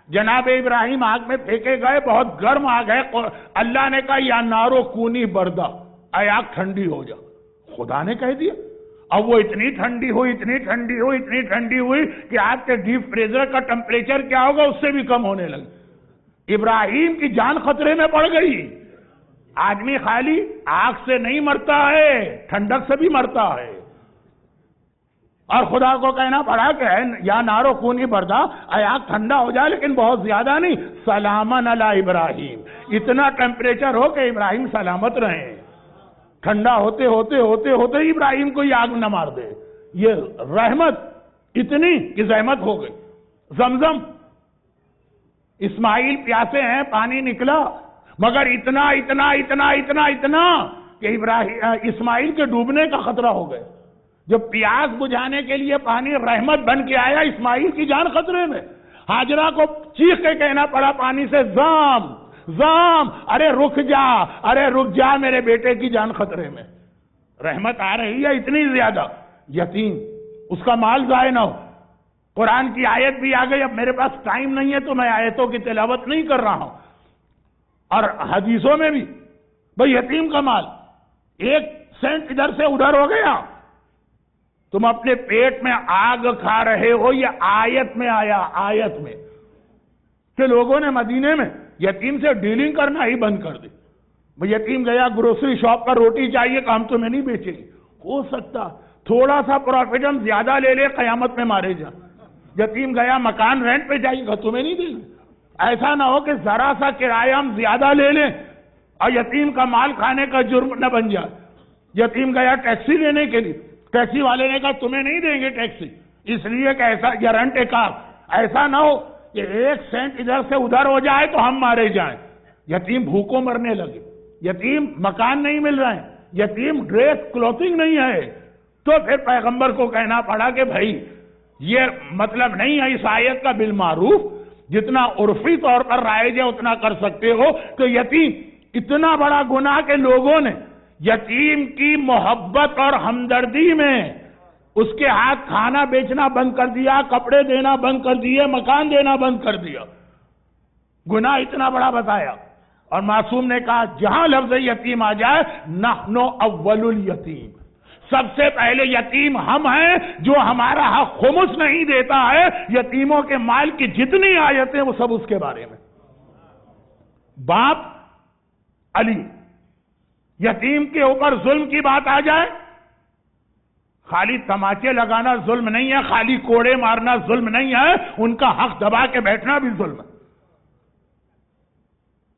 Speaker 1: جناب ابراہیم آگ میں پھینکے گئے، بہت گرم آگ ہے، اللہ نے کہا یا نارو کونی بردا، اے آگ ٹھنڈی ہو جا، خدا نے کہہ دیا۔ اب وہ اتنی ٹھنڈی ہوئی کہ آپ کے ڈیپ فریزر کا ٹمپریچر کیا ہوگا، اس سے بھی کم ہونے لگا۔ ابراہیم کی جان خطرے میں پڑ گئی۔ آدمی خالی آگ سے نہیں مرتا ہے، ٹھنڈک سے بھی مرتا ہے، اور خدا کو کہنا پڑا کہ یا نارو کونی بردا، اے آگ ٹھنڈا ہو جائے لیکن بہت زیادہ نہیں، سلامن علی ابراہیم، اتنا ٹمپریچر ہو کہ ابراہیم سلامت رہیں، ٹھنڈا ہوتے ہی ابراہیم کو یہ آگ نہ مار دے۔ یہ رحمت اتنی کہ زحمت ہو گئی۔ زمزم، اسماعیل پیاسے ہیں، پانی نکلا، مگر اتنا کہ اسماعیل کے ڈوبنے کا خطرہ ہو گئے۔ جب پیاس بجھانے کے لیے پانی رحمت بن کے آیا، اسماعیل کی جان خطرے میں، ہاجرہ کو چیخ کے کہنا پڑا پانی سے، زام، ارے رک جا میرے بیٹے کی جان خطرے میں۔ رحمت آ رہی ہے اتنی زیادہ، یتیم اس کا مال ضائع نہ ہو۔ قرآن کی آیت بھی آ گئی، اب میرے پاس ٹائم نہیں ہے تو میں آیتوں کی تلاوت نہیں کر رہا ہوں، اور حدیثوں میں بھی بھئی یتیم کا مال 1 سینٹ ادھر سے ادھر ہو گیا، تم اپنے پیٹ میں آگ کھا رہے ہو۔ یہ آیت میں آیا، آیت میں، کہ لوگوں نے مدینے میں یتیم سے ڈیلنگ کرنا ہی بند کر دی۔ یتیم گیا گروسری شاپ پر روٹی چاہیے کہ ہم تمہیں نہیں بیچیں گے، ہو سکتا تھوڑا سا پروفٹ ہم زیادہ لے لے، قیامت میں مارے جا۔ یتیم گیا مکان رینٹ پہ جائیے گا، تمہیں نہیں دیں گے۔ ایسا نہ ہو کہ ذرا سا کرایہ ہم زیادہ لے لیں اور یتیم کا مال کھانے کا جرم نہ بن جائے۔ یتیم گیا ٹیکسی لینے کے لیے، ٹیکسی والے نے کہا تمہیں نہیں دیں گے ٹیکسی، اس لیے کہ ایسا یا رنٹ اے کار، ایسا نہ ہو کہ 1 سینٹ ادھر سے ادھر ہو جائے تو ہم مارے جائیں۔ یتیم بھوکوں مرنے لگے، یتیم مکان نہیں مل رہے ہیں، یتیم ڈریس کلوتھنگ نہیں ہے، تو پھر پیغمبر کو کہنا پڑا کہ بھائی یہ مطلب نہیں ہے اس آیت کا، بالمعروف جتنا عرفی طور پر رائج ہے اتنا کر سکتے ہو۔ کہ یتیم اتنا بڑا گناہ کہ لوگوں نے یتیم کی محبت اور ہمدردی میں اس کے ہاتھ کھانا بیچنا بند کر دیا، کپڑے دینا بند کر دیے، مکان دینا بند کر دیا، گناہ اتنا بڑا بتایا۔ اور معصوم نے کہا جہاں لفظ یتیم آ جائے، نحن اول الیتیم، سب سے پہلے یتیم ہم ہیں، جو ہمارا حق خمس نہیں دیتا ہے۔ یتیموں کے مال کی جتنی آیتیں وہ سب اس کے بارے میں۔ باپ علی، یتیم کے اوپر ظلم کی بات آ جائے، خالی تماچے لگانا ظلم نہیں ہے، خالی کوڑے مارنا ظلم نہیں ہے، ان کا حق دبا کے بیٹھنا بھی ظلم ہے،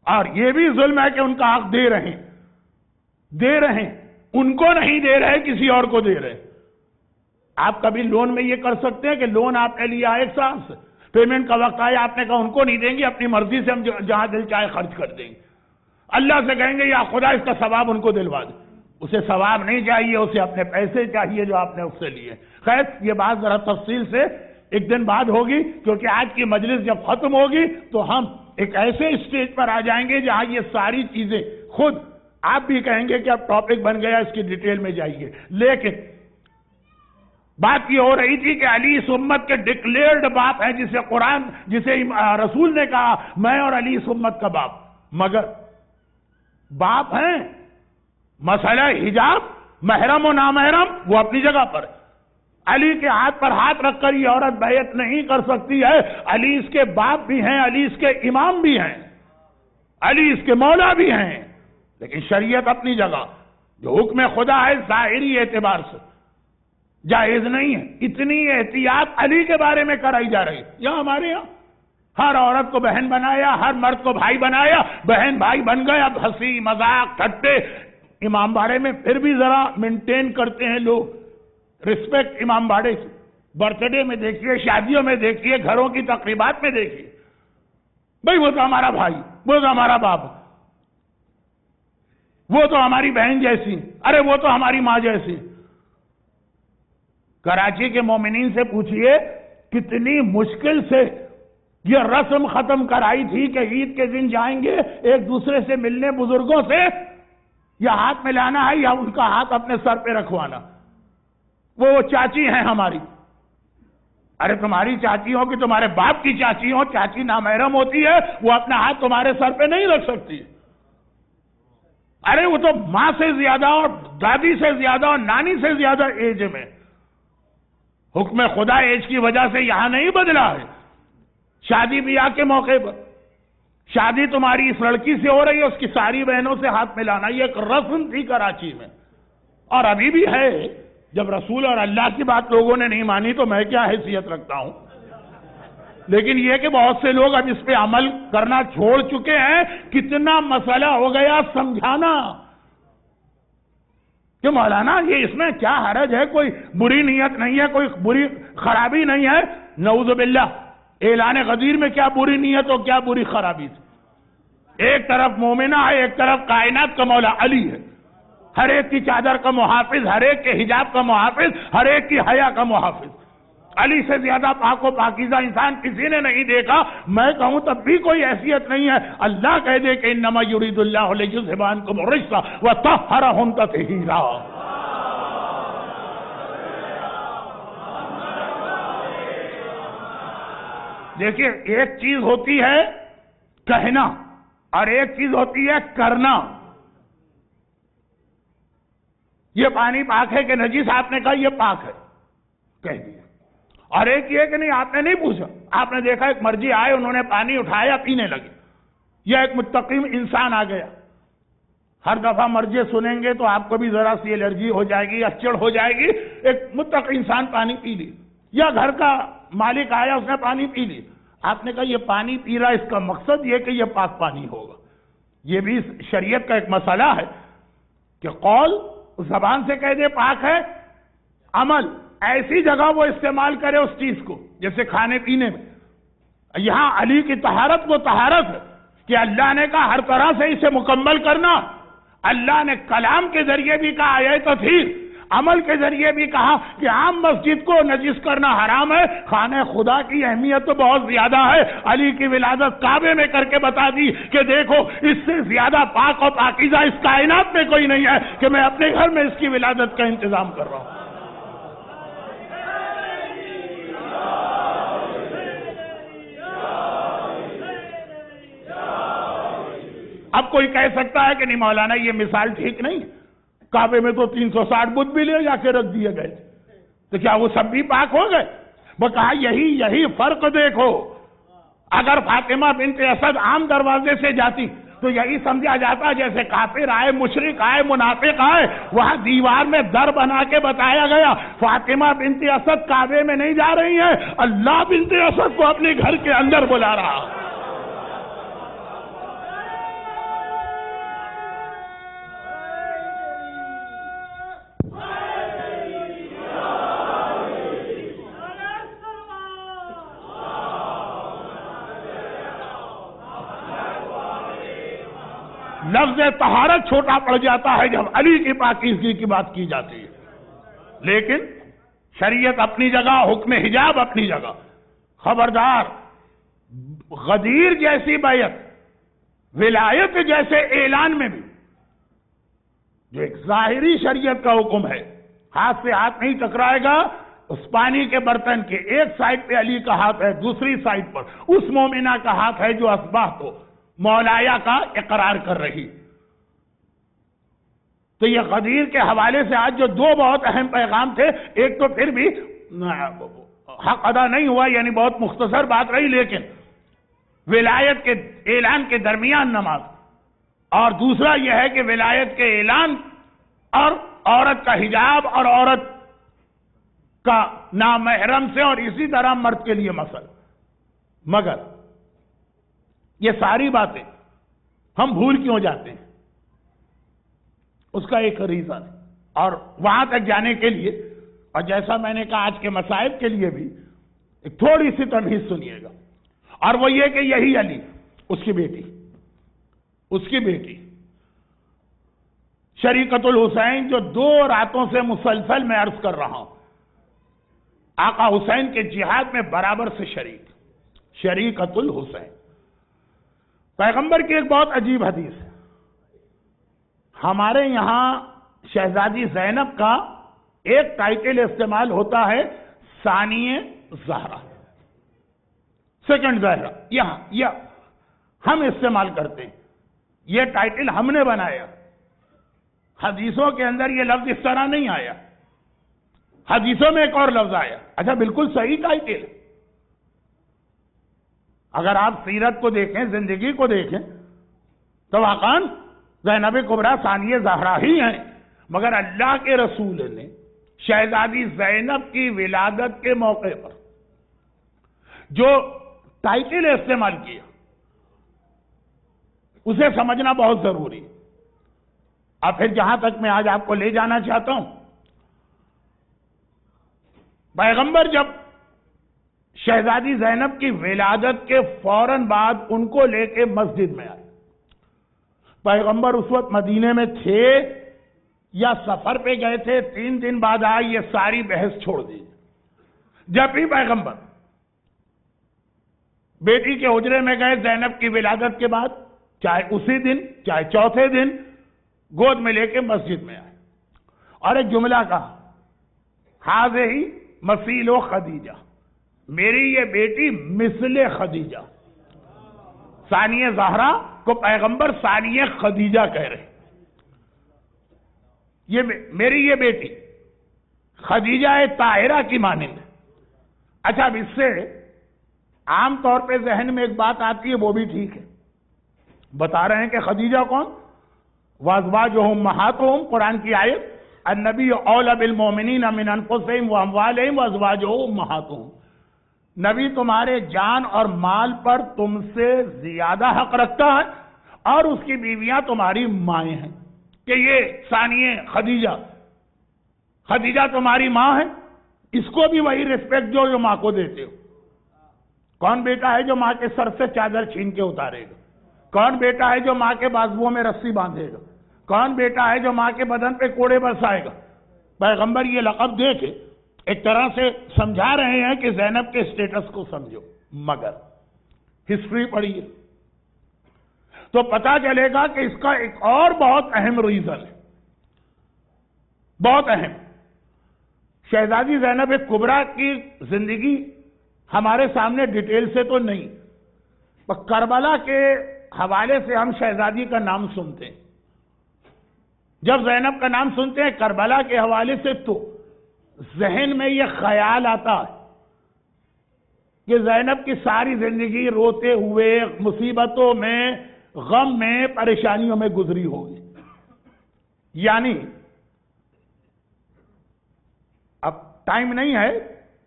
Speaker 1: اور یہ بھی ظلم ہے کہ ان کا حق دے رہے، ان کو نہیں دے رہے، کسی اور کو دے رہے۔ آپ کبھی لون میں یہ کر سکتے ہیں کہ لون آپ نے لیا 1 سال سے، پیمنٹ کا وقت آیا، آپ نے کہا ان کو نہیں دیں گے، اپنی مرضی سے ہم جہاں دل چاہے خرچ کر دیں گے، اللہ سے کہیں گے یا خدا اس کا ثواب ان کو دلوا دے۔ اسے ثواب نہیں چاہیے، اسے اپنے پیسے چاہیے جو آپ نے اس سے لیے۔ خیر یہ بات ذرا تفصیل سے ایک دن بعد ہوگی، کیونکہ آج کی مجلس جب ختم ہوگی تو ہم ایک ایسے اسٹیج پر آ جائیں گے جہاں یہ ساری چیزیں خود آپ بھی کہیں گے کہ اب ٹاپک بن گیا، اس کی ڈیٹیل میں جائیے۔ لیکن بات یہ ہو رہی تھی کہ علی اس امت کے ڈکلیئرڈ باپ ہیں، جسے رسول نے کہا میں اور علی اس امت کا باپ، مگر باپ ہیں، مسئلہ حجاب، محرم و نامحرم وہ اپنی جگہ پر ہے۔ علی کے ہاتھ پر ہاتھ رکھ کر یہ عورت بیعت نہیں کر سکتی ہے۔ علی اس کے باپ بھی ہیں، علی اس کے امام بھی ہیں، علی اس کے مولا بھی ہیں، لیکن شریعت اپنی جگہ، جو حکم خدا ہے ظاہری اعتبار سے جائز نہیں ہے۔ اتنی احتیاط علی کے بارے میں کرائی جا رہی ہے۔ یہاں ہمارے یہاں ہر عورت کو بہن بنایا، ہر مرد کو بھائی بنایا، بہن بھائی بن گئے، اب ہنسی مذاق ٹھٹے امام باڑے میں پھر بھی ذرا مینٹین کرتے ہیں لوگ رسپیکٹ امام باڑے کی. برتھ ڈے میں دیکھیے، شادیوں میں دیکھیے، گھروں کی تقریبات میں دیکھیے، بھئی وہ تو ہمارا بھائی، وہ تو ہمارا باپ، وہ تو ہماری بہن جیسی، ارے وہ تو ہماری ماں جیسی. کراچی کے مومنین سے پوچھئے کتنی مشکل سے یہ رسم ختم کرائی تھی کہ عید کے دن جائیں گے ایک دوسرے سے ملنے بزرگوں سے، یا ہاتھ ملانا ہے یا ان کا ہاتھ اپنے سر پہ رکھوانا. وہ چاچی ہیں ہماری. ارے تمہاری چاچی ہو کہ تمہارے باپ کی چاچی ہو، چاچی نامحرم ہوتی ہے، وہ اپنا ہاتھ تمہارے سر پہ نہیں رکھ سکتی. ارے وہ تو ماں سے زیادہ اور دادی سے زیادہ اور نانی سے زیادہ ایج میں. حکم خدا ایج کی وجہ سے یہاں نہیں بدلا ہے. شادی بیاہ کے موقع پر شادی تمہاری اس لڑکی سے ہو رہی ہے، اس کی ساری بہنوں سے ہاتھ ملانا، یہ ایک رسم تھی کراچی میں، اور ابھی بھی ہے. جب رسول اور اللہ کی بات لوگوں نے نہیں مانی تو میں کیا حیثیت رکھتا ہوں. لیکن یہ کہ بہت سے لوگ اب اس پہ عمل کرنا چھوڑ چکے ہیں. کتنا مسئلہ ہو گیا سمجھانا کہ مولانا یہ اس میں کیا حرج ہے، کوئی بری نیت نہیں ہے، کوئی بری خرابی نہیں ہے. نعوذ باللہ، اعلان غدیر میں کیا بری نیت اور کیا بری خرابی تھی. ایک طرف مومنہ ہے، ایک طرف کائنات کا مولا علی ہے، ہر ایک کی چادر کا محافظ، ہر ایک کے حجاب کا محافظ، ہر ایک کی حیا کا محافظ. علی سے زیادہ پاک و پاکیزہ انسان کسی نے نہیں دیکھا. میں کہوں تب بھی کوئی حیثیت نہیں ہے. اللہ کہہ دے کہ انما یرید اللہ لیذھب عنکم الرجس وطہرکم تطہیرا. دیکھیے، ایک چیز ہوتی ہے کہنا اور ایک چیز ہوتی ہے کرنا. یہ پانی پاک ہے کہ نجیس؟ آپ نے کہا یہ پاک ہے، کہہ دیا. اور ایک یہ کہ نہیں، آپ نے نہیں پوچھا، آپ نے دیکھا ایک مرجی آئے، انہوں نے پانی اٹھایا، پینے لگے. یا ایک متقیم انسان آ گیا. ہر دفعہ مرجے سنیں گے تو آپ کو بھی ذرا سی الرجی ہو جائے گی، اچڑ ہو جائے گی. ایک متقی انسان پانی پی لی. یا گھر کا مالک آیا، اس نے پانی پی لی. آپ نے کہا یہ پانی پی رہا، اس کا مقصد یہ کہ یہ پاک پانی ہوگا. یہ بھی شریعت کا ایک مسئلہ ہے کہ قول زبان سے کہہ دے پاک ہے، عمل ایسی جگہ وہ استعمال کرے اس چیز کو، جیسے کھانے پینے میں. یہاں علی کی طہارت وہ طہارت ہے کہ اللہ نے کہا ہر طرح سے اسے مکمل کرنا. اللہ نے کلام کے ذریعے بھی کہا آیہ تطہیر، عمل کے ذریعے بھی کہا کہ عام مسجد کو نجس کرنا حرام ہے. خانہ خدا کی اہمیت تو بہت زیادہ ہے. علی کی ولادت کعبے میں کر کے بتا دی کہ دیکھو اس سے زیادہ پاک اور پاکیزہ اس کائنات میں کوئی نہیں ہے کہ میں اپنے گھر میں اس کی ولادت کا انتظام کر رہا ہوں. اب کوئی کہہ سکتا ہے کہ نہیں مولانا یہ مثال ٹھیک نہیں، کعبے میں تو 360 بت بھی لے جا کے رکھ دیے گئے، تو کیا وہ سب بھی پاک ہو گئے؟ وہ کہا یہی فرق دیکھو. اگر فاطمہ بنت اسد عام دروازے سے جاتی تو یہی سمجھا جاتا جیسے کافر آئے، مشرک آئے، منافق آئے. وہاں دیوار میں در بنا کے بتایا گیا فاطمہ بنت اسد کعبے میں نہیں جا رہی ہیں، اللہ بنت اسد کو اپنے گھر کے اندر بلا رہا. لفظ طہارت چھوٹا پڑ جاتا ہے جب علی کی پاکیزگی کی بات کی جاتی ہے. لیکن شریعت اپنی جگہ، حکم حجاب اپنی جگہ. خبردار، غدیر جیسی بیعت، ولایت جیسے اعلان میں بھی جو ایک ظاہری شریعت کا حکم ہے، ہاتھ سے ہاتھ نہیں ٹکرائے گا. اس پانی کے برتن کے ایک سائڈ پہ علی کا ہاتھ ہے، دوسری سائڈ پر اس مومنہ کا ہاتھ ہے جو اصبح کو مولایا کا اقرار کر رہی. تو یہ غدیر کے حوالے سے آج جو دو بہت اہم پیغام تھے، ایک تو پھر بھی حق ادا نہیں ہوا، یعنی بہت مختصر بات رہی، لیکن ولایت کے اعلان کے درمیان نماز، اور دوسرا یہ ہے کہ ولایت کے اعلان اور عورت کا حجاب اور عورت کا نامحرم سے، اور اسی طرح مرد کے لیے مسئلہ. مگر یہ ساری باتیں ہم بھول کیوں جاتے ہیں؟ اس کا ایک ریزن ہے، اور وہاں تک جانے کے لیے، اور جیسا میں نے کہا آج کے مصائب کے لیے بھی ایک تھوڑی سی تمہید سنیے گا، اور وہ یہ کہ یہی علی، اس کی بیٹی شریکت الحسین، جو 2 راتوں سے مسلسل میں عرض کر رہا ہوں، آقا حسین کے جہاد میں برابر سے شریکت الحسین. پیغمبر کی ایک بہت عجیب حدیث ہے. ہمارے یہاں شہزادی زینب کا ایک ٹائٹل استعمال ہوتا ہے ثانیہ زہرا، سیکنڈ زہرا، یہاں ہم استعمال کرتے ہیں. یہ ٹائٹل ہم نے بنایا، حدیثوں کے اندر یہ لفظ اس طرح نہیں آیا، حدیثوں میں ایک اور لفظ آیا. اچھا، بالکل صحیح ٹائٹل. اگر آپ سیرت کو دیکھیں، زندگی کو دیکھیں، تو واقعاً زینب کبریٰ ثانیہ زہرا ہی ہیں، مگر اللہ کے رسول نے شہزادی زینب کی ولادت کے موقع پر جو ٹائٹل استعمال کیا، اسے سمجھنا بہت ضروری ہے. اور پھر جہاں تک میں آج آپ کو لے جانا چاہتا ہوں، پیغمبر جب شہزادی زینب کی ولادت کے فوراً بعد ان کو لے کے مسجد میں آئے. پیغمبر اس وقت مدینے میں تھے یا سفر پہ گئے تھے، 3 دن بعد آئے، یہ ساری بحث چھوڑ دیجیے. جب بھی پیغمبر بیٹی کے حجرے میں گئے زینب کی ولادت کے بعد، چاہے اسی دن چاہے چوتھے دن، گود میں لے کے مسجد میں آئے اور ایک جملہ کہا، ہاذہ مثیل و خدیجہ، میری یہ بیٹی مثل خدیجہ. ثانیہ زہرا کو پیغمبر ثانیہ خدیجہ کہہ رہے. میری یہ بیٹی خدیجہ طاہرہ کی مانند ہے. اچھا، اب اس سے عام طور پہ ذہن میں ایک بات آتی ہے، وہ بھی ٹھیک ہے. بتا رہے ہیں کہ خدیجہ کون؟ وازواجہم امہاتہم، قرآن کی آیت، النبی اولی بالمؤمنین من انفسہم واموالہم وازواجہم امہاتہم. نبی تمہارے جان اور مال پر تم سے زیادہ حق رکھتا ہے، اور اس کی بیویاں تمہاری مائیں ہیں. کہ یہ ثانیہ خدیجہ تمہاری ماں ہے، اس کو بھی وہی ریسپیکٹ جو ماں کو دیتے ہو. کون بیٹا ہے جو ماں کے سر سے چادر چھین کے اتارے گا؟ کون بیٹا ہے جو ماں کے بازوؤں میں رسی باندھے گا؟ کون بیٹا ہے جو ماں کے بدن پہ کوڑے برسائے گا؟ پیغمبر یہ لقب دے کے ایک طرح سے سمجھا رہے ہیں کہ زینب کے سٹیٹس کو سمجھو. مگر ہسٹری پڑھیے تو پتا چلے گا کہ اس کا ایک اور بہت اہم ریزن ہے، بہت اہم. شہزادی زینب کبریٰ کی زندگی ہمارے سامنے ڈیٹیل سے تو نہیں، پر کربلا کے حوالے سے ہم شہزادی کا نام سنتے ہیں. جب زینب کا نام سنتے ہیں کربلا کے حوالے سے، تو ذہن میں یہ خیال آتا ہے کہ زینب کی ساری زندگی روتے ہوئے، مصیبتوں میں، غم میں، پریشانیوں میں گزری ہوگی. یعنی اب ٹائم نہیں ہے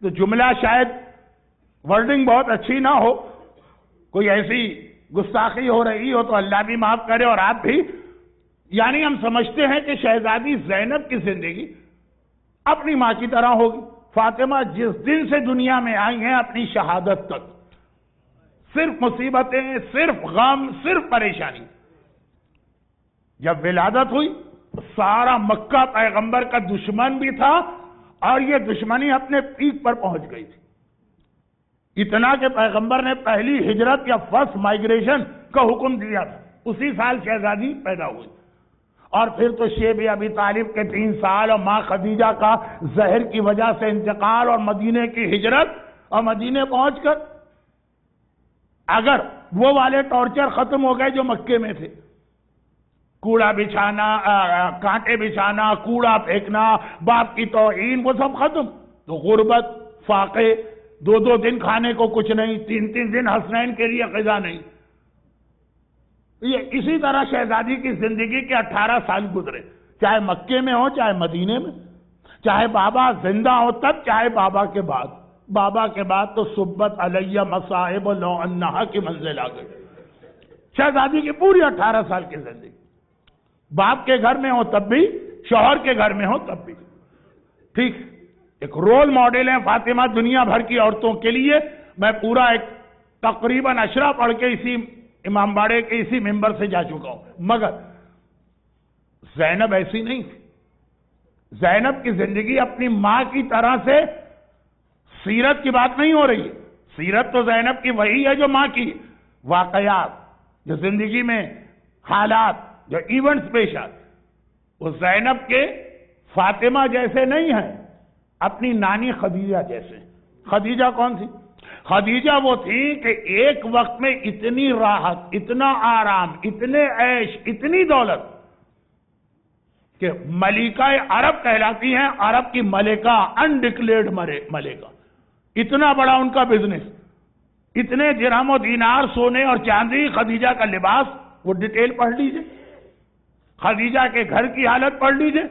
Speaker 1: تو جملہ شاید ورڈنگ بہت اچھی نہ ہو، کوئی ایسی گستاخی ہو رہی ہو تو اللہ بھی معاف کرے اور آپ بھی. یعنی ہم سمجھتے ہیں کہ شہزادی زینب کی زندگی اپنی ماں کی طرح ہوگی. فاطمہ جس دن سے دنیا میں آئی ہیں اپنی شہادت تک صرف مصیبتیں، صرف غم، صرف پریشانی. جب ولادت ہوئی سارا مکہ پیغمبر کا دشمن بھی تھا، اور یہ دشمنی اپنے پیک پر پہنچ گئی تھی. اتنا کہ پیغمبر نے پہلی ہجرت یا فرسٹ مائگریشن کا حکم دیا تھا. اسی سال شہزادی پیدا ہوئی. اور پھر تو شیب ابی طالب کے 3 سال اور ماں خدیجہ کا زہر کی وجہ سے انتقال اور مدینے کی ہجرت، اور مدینے پہنچ کر اگر وہ والے ٹارچر ختم ہو گئے جو مکے میں تھے، کوڑا بچھانا، کانٹے بچھانا، کوڑا پھینکنا، باپ کی توہین، وہ سب ختم. تو غربت، فاقے، 2 دن کھانے کو کچھ نہیں، 3 دن حسنین کے لیے غذا نہیں. یہ اسی طرح شہزادی کی زندگی کے 18 سال گزرے، چاہے مکے میں ہو چاہے مدینے میں، چاہے بابا زندہ ہو تب چاہے بابا کے بعد. بابا کے بعد تو صبت علیہ مصائب لو انہا کی منزل آ گئی. شہزادی کی پوری 18 سال کی زندگی باپ کے گھر میں ہو تب بھی، شوہر کے گھر میں ہو تب بھی. ٹھیک، ایک رول ماڈل ہے فاطمہ دنیا بھر کی عورتوں کے لیے. میں پورا ایک تقریباً اشرا پڑھ کے اسی امام باڑے کے اسی ممبر سے جا چکا ہوں. مگر زینب ایسی نہیں تھی. زینب کی زندگی اپنی ماں کی طرح سے، سیرت کی بات نہیں ہو رہی ہے. سیرت تو زینب کی وہی ہے جو ماں کی. واقعات، جو زندگی میں حالات، جو ایونٹس پیش آتے، وہ زینب کے فاطمہ جیسے نہیں ہیں، اپنی نانی خدیجہ جیسے. خدیجہ کون تھی؟ خدیجہ وہ تھی کہ ایک وقت میں اتنی راحت، اتنا آرام، اتنے عیش، اتنی دولت کہ ملکہ عرب کہلاتی ہیں. عرب کی ملکہ، انڈکلیئرڈ ملکہ. اتنا بڑا ان کا بزنس، اتنے درہم و دینار سونے اور چاندی. خدیجہ کا لباس، وہ ڈیٹیل پڑھ لیجئے. خدیجہ کے گھر کی حالت پڑھ لیجئے.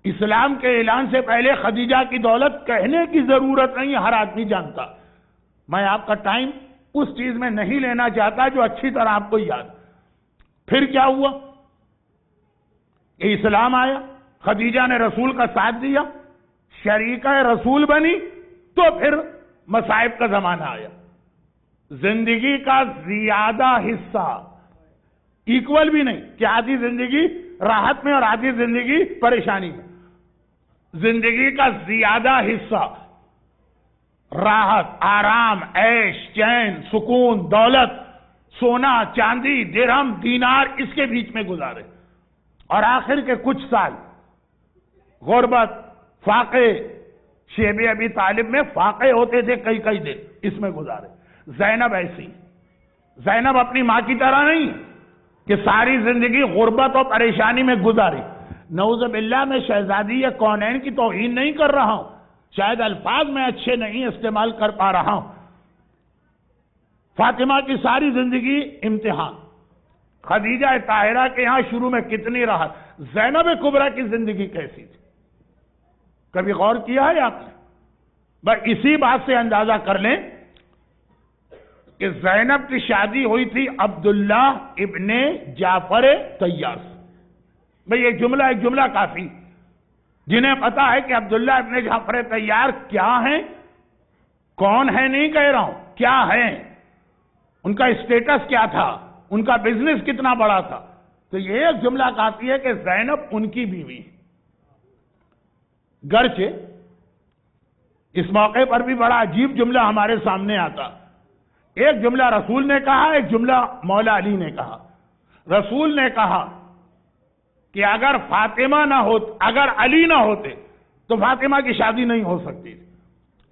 Speaker 1: اسلام کے اعلان سے پہلے خدیجہ کی دولت کہنے کی ضرورت نہیں، ہر آدمی جانتا. میں آپ کا ٹائم اس چیز میں نہیں لینا چاہتا جو اچھی طرح آپ کو یاد. پھر کیا ہوا کہ اسلام آیا، خدیجہ نے رسول کا ساتھ دیا، شریکہ رسول بنی، تو پھر مصائب کا زمانہ آیا. زندگی کا زیادہ حصہ ایکول بھی نہیں کہ آدھی زندگی راحت میں اور آدھی زندگی پریشانی میں. زندگی کا زیادہ حصہ راحت، آرام، عیش، چین، سکون، دولت، سونا، چاندی، درہم، دینار، اس کے بیچ میں گزارے. اور آخر کے کچھ سال غربت، فاقے. شیب ابی طالب میں فاقے ہوتے تھے کئی کئی دن، اس میں گزارے. زینب ایسی، زینب اپنی ماں کی طرح نہیں کہ ساری زندگی غربت اور پریشانی میں گزاری. نعوذ باللہ، میں شہزادی کونین کی توہین نہیں کر رہا ہوں، شاید الفاظ میں اچھے نہیں استعمال کر پا رہا ہوں. فاطمہ کی ساری زندگی امتحان. خدیجہ طاہرہ کے یہاں شروع میں کتنی راحت. زینب کبریٰ کی زندگی کیسی تھی؟ کبھی غور کیا ہے آپ نے؟ بس اسی بات سے اندازہ کر لیں کہ زینب کی شادی ہوئی تھی عبداللہ ابن جعفر طیار سے. بھئی ایک جملہ کافی. جنہیں پتا ہے کہ عبداللہ ابن جعفر طیار کیا ہیں، کون ہے نہیں کہہ رہا ہوں، کیا ہیں، ان کا اسٹیٹس کیا تھا، ان کا بزنس کتنا بڑا تھا، تو یہ ایک جملہ کافی ہے کہ زینب ان کی بیوی. گرچہ اس موقع پر بھی بڑا عجیب جملہ ہمارے سامنے آتا. ایک جملہ رسول نے کہا، ایک جملہ مولا علی نے کہا. رسول نے کہا کہ اگر فاطمہ نہ ہو، اگر علی نہ ہوتے تو فاطمہ کی شادی نہیں ہو سکتی.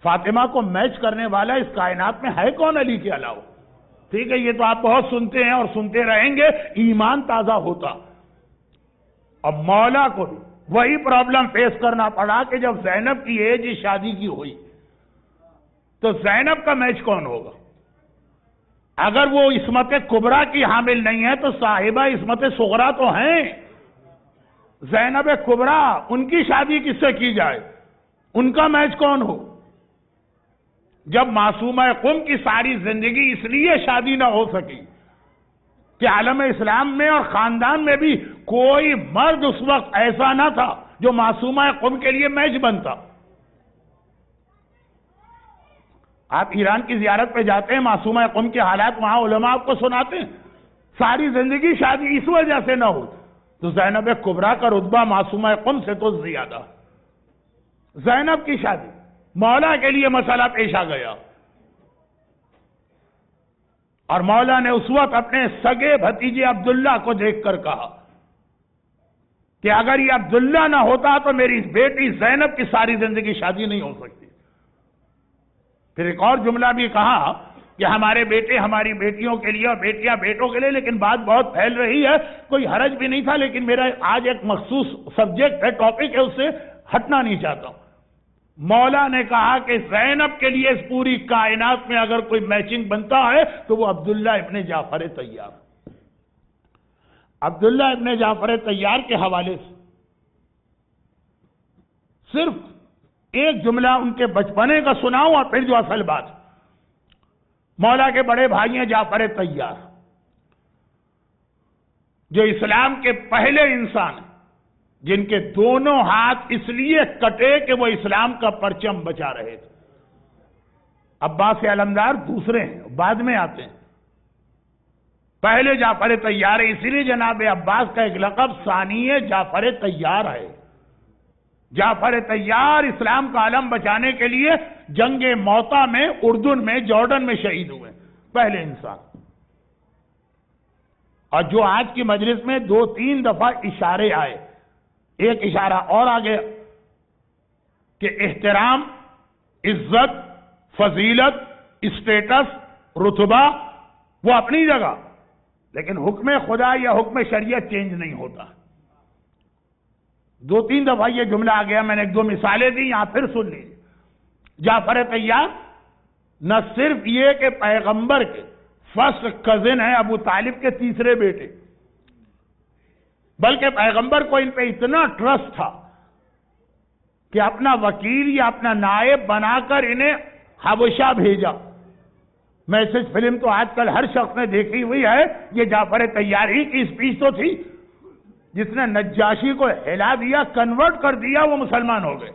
Speaker 1: فاطمہ کو میچ کرنے والا اس کائنات میں ہے کون علی کے علاوہ؟ ٹھیک ہے، یہ تو آپ بہت سنتے ہیں اور سنتے رہیں گے. ایمان تازہ ہوتا. اور مولا کو بھی وہی پرابلم فیس کرنا پڑا کہ جب زینب کی ایج شادی کی ہوئی تو زینب کا میچ کون ہوگا؟ اگر وہ عصمت کبریٰ کی حامل نہیں ہے تو صاحبہ عصمت صغریٰ تو ہیں. زینب کبریٰ، ان کی شادی کس سے کی جائے؟ ان کا میچ کون ہو؟ جب معصومہ قم کی ساری زندگی اس لیے شادی نہ ہو سکی کہ عالم اسلام میں اور خاندان میں بھی کوئی مرد اس وقت ایسا نہ تھا جو معصومہ قم کے لیے میچ بنتا. آپ ایران کی زیارت پہ جاتے ہیں، معصومہ قم کے حالات وہاں علماء آپ کو سناتے ہیں. ساری زندگی شادی اس وجہ سے نہ ہو تو زینب کبریٰ کا رتبہ معصومہ قم سے تو زیادہ. زینب کی شادی، مولا کے لیے مسئلہ پیش آ گیا اور مولا نے اس وقت اپنے سگے بھتیجے عبداللہ کو دیکھ کر کہا کہ اگر یہ عبداللہ نہ ہوتا تو میری بیٹی زینب کی ساری زندگی شادی نہیں ہو سکتی. پھر ایک اور جملہ بھی کہا کہ ہمارے بیٹے ہماری بیٹیوں کے لیے اور بیٹیاں بیٹوں کے لیے، لیکن بات بہت پھیل رہی ہے، کوئی حرج بھی نہیں تھا، لیکن میرا آج ایک مخصوص سبجیکٹ ہے، ٹاپک ہے، اس سے ہٹنا نہیں چاہتا ہوں. مولا نے کہا کہ زینب کے لیے اس پوری کائنات میں اگر کوئی میچنگ بنتا ہے تو وہ عبداللہ ابن جعفر طیار. عبداللہ ابن جعفر طیار کے حوالے سے صرف ایک جملہ ان کے بچپنے کا سناؤں اور پھر جو اصل بات. مولا کے بڑے بھائی ہیں جعفر طیار. جو اسلام کے پہلے انسان ہیں جن کے دونوں ہاتھ اس لیے کٹے کہ وہ اسلام کا پرچم بچا رہے تھے. عباس علمدار دوسرے ہیں، بعد میں آتے ہیں. پہلے جعفر طیار ہے، اسی لیے جناب عباس کا ایک لقب ثانی جعفر طیار ہے. جعفر طیار اسلام کا علم بچانے کے لیے جنگ موطا میں، اردن میں، جارڈن میں شہید ہوئے، پہلے انسان. اور جو آج کی مجلس میں 2-3 دفعہ اشارے آئے، ایک اشارہ اور آ گیا کہ احترام، عزت، فضیلت، اسٹیٹس، رتبہ وہ اپنی جگہ، لیکن حکم خدا یا حکم شریعت چینج نہیں ہوتا. 2-3 دفعہ یہ جملہ آ گیا. میں نے 1-2 مثالیں دی، یہاں پھر سن لیجیے. جعفر طیار نہ صرف یہ کہ پیغمبر کے فرسٹ کزن ہیں، ابو طالب کے تیسرے بیٹے، بلکہ پیغمبر کو ان پہ اتنا ٹرسٹ تھا کہ اپنا وکیل یا اپنا نائب بنا کر انہیں حبشہ بھیجا. میسج فلم تو آج کل ہر شخص نے دیکھی ہوئی ہے. یہ جعفر طیار ہی کی اسپیچ تو تھی جس نے نجاشی کو ہلا دیا، کنورٹ کر دیا، وہ مسلمان ہو گئے.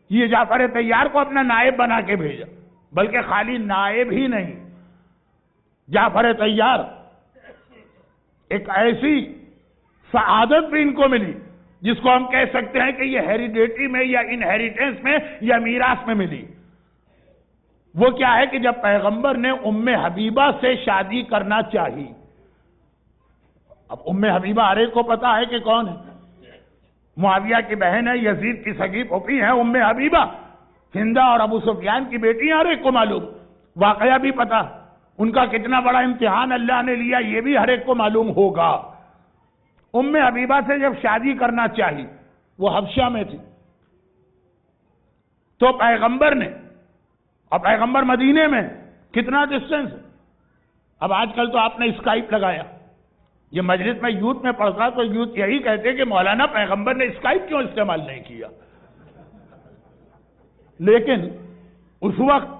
Speaker 1: یہ جعفر طیار کو اپنا نائب بنا کے بھیجا. بلکہ خالی نائب ہی نہیں، جعفر طیار ایک ایسی سعادت بھی ان کو ملی جس کو ہم کہہ سکتے ہیں کہ یہ ہیریڈیٹی میں یا انہیریٹنس میں یا میراث میں ملی. وہ کیا ہے کہ جب پیغمبر نے ام حبیبہ سے شادی کرنا چاہی. اب ام حبیبہ ہر ایک کو پتا ہے کہ کون ہے. معاویہ کی بہن ہے، یزید کی سگی پھوپھی ہے ام حبیبہ. ہندا اور ابو سفیان کی بیٹی ہر ایک کو معلوم، واقعہ بھی پتا. ان کا کتنا بڑا امتحان اللہ نے لیا یہ بھی ہر ایک کو معلوم ہوگا. ام حبیبہ سے جب شادی کرنا چاہی، وہ حبشہ میں تھی، تو پیغمبر نے، اور پیغمبر مدینے میں، کتنا ڈسٹنس ہے. اب آج کل تو آپ نے اسکائپ لگایا. یہ مجلس میں یوتھ میں پڑھتا تو یوتھ یہی کہتے کہ مولانا پیغمبر نے اسکائپ کیوں استعمال نہیں کیا. لیکن اس وقت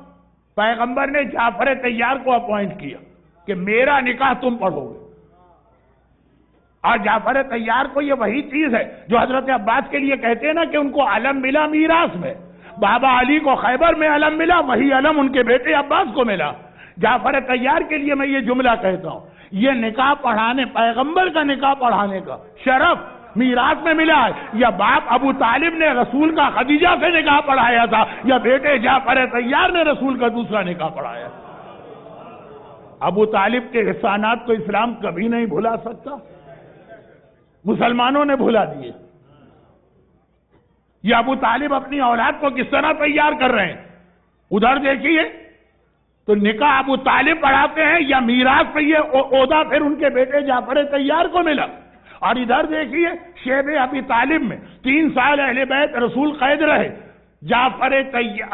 Speaker 1: پیغمبر نے جعفر طیار کو اپوائنٹ کیا کہ میرا نکاح تم پڑھو گے. اور جعفر طیار کو یہ وہی چیز ہے جو حضرت عباس کے لیے کہتے ہیں نا کہ ان کو علم ملا میراث میں. بابا علی کو خیبر میں علم ملا، وہی علم ان کے بیٹے عباس کو ملا. جعفر طیار کے لیے میں یہ جملہ کہتا ہوں، یہ نکاح پڑھانے، پیغمبر کا نکاح پڑھانے کا شرف میراث میں ملا ہے. یا باپ ابو طالب نے رسول کا خدیجہ سے نکاح پڑھایا تھا، یا بیٹے جعفر طیار نے رسول کا دوسرا نکاح پڑھایا. ابو طالب کے احسانات کو اسلام کبھی نہیں بھلا سکتا، مسلمانوں نے بھلا دیے. یہ ابو طالب اپنی اولاد کو کس طرح تیار کر رہے ہیں. ادھر دیکھیے تو نکاح ابو طالب پڑھاتے ہیں، یا میراث پہ یہ عہدہ پھر ان کے بیٹے جعفر طیار کو ملا. اور ادھر دیکھیے شیب ابی طالب میں 3 سال اہل بیت رسول قید رہے. جعفر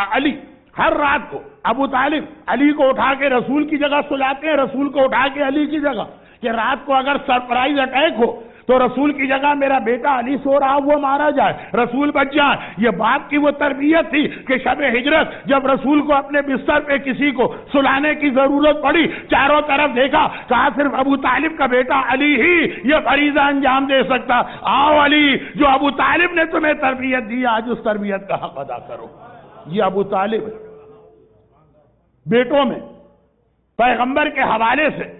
Speaker 1: علی ہر رات کو ابو طالب علی کو اٹھا کے رسول کی جگہ سلاتے ہیں، رسول کو اٹھا کے علی کی جگہ، کہ رات کو اگر سرپرائز اٹیک ہو تو رسول کی جگہ میرا بیٹا علی سو رہا وہ مارا جائے، رسول بچ جائے. یہ باپ کی وہ تربیت تھی کہ شب ہجرت جب رسول کو اپنے بستر پہ کسی کو سلانے کی ضرورت پڑی، چاروں طرف دیکھا، کہا صرف ابو طالب کا بیٹا علی ہی یہ فریضہ انجام دے سکتا. آؤ علی، جو ابو طالب نے تمہیں تربیت دی، آج اس تربیت کا حق ادا کرو. یہ ابو طالب بیٹوں میں پیغمبر کے حوالے سے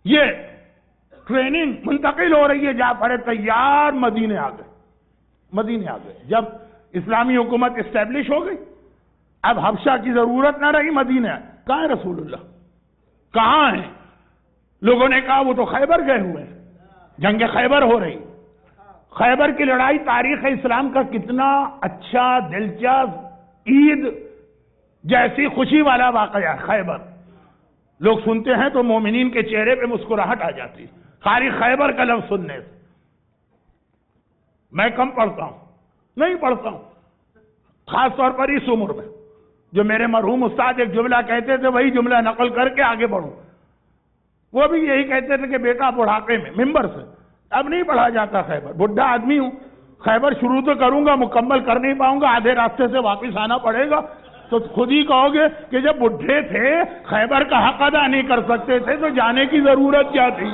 Speaker 1: یہ ٹریننگ منتقل ہو رہی ہے. جعفر طیار مدینے آ گئے. جب اسلامی حکومت اسٹیبلش ہو گئی، اب حبشہ کی ضرورت نہ رہی، مدینے آئے. کہاں ہے رسول اللہ؟ کہاں ہیں؟ لوگوں نے کہا وہ تو خیبر گئے ہوئے ہیں، جنگ خیبر ہو رہی. خیبر کی لڑائی تاریخ اسلام کا کتنا اچھا، دلچسپ، عید جیسی خوشی والا واقعہ. خیبر لوگ سنتے ہیں تو مومنین کے چہرے پہ مسکراہٹ آ جاتی خالی خیبر کا لفظ سننے سے. میں کم پڑھتا ہوں، نہیں پڑھتا ہوں، خاص طور پر اس عمر میں. جو میرے مرحوم استاد ایک جملہ کہتے تھے وہی جملہ نقل کر کے آگے بڑھوں. وہ بھی یہی کہتے تھے کہ بیٹا بڑھاپے میں ممبر سے اب نہیں پڑھا جاتا خیبر. بڈھا آدمی ہوں، خیبر شروع تو کروں گا، مکمل کر نہیں پاؤں گا، آدھے راستے سے واپس آنا پڑے گا. تو خود ہی کہو گے کہ جب بڈھے تھے خیبر کا حق ادا نہیں کر سکتے تھے تو جانے کی ضرورت کیا تھی؟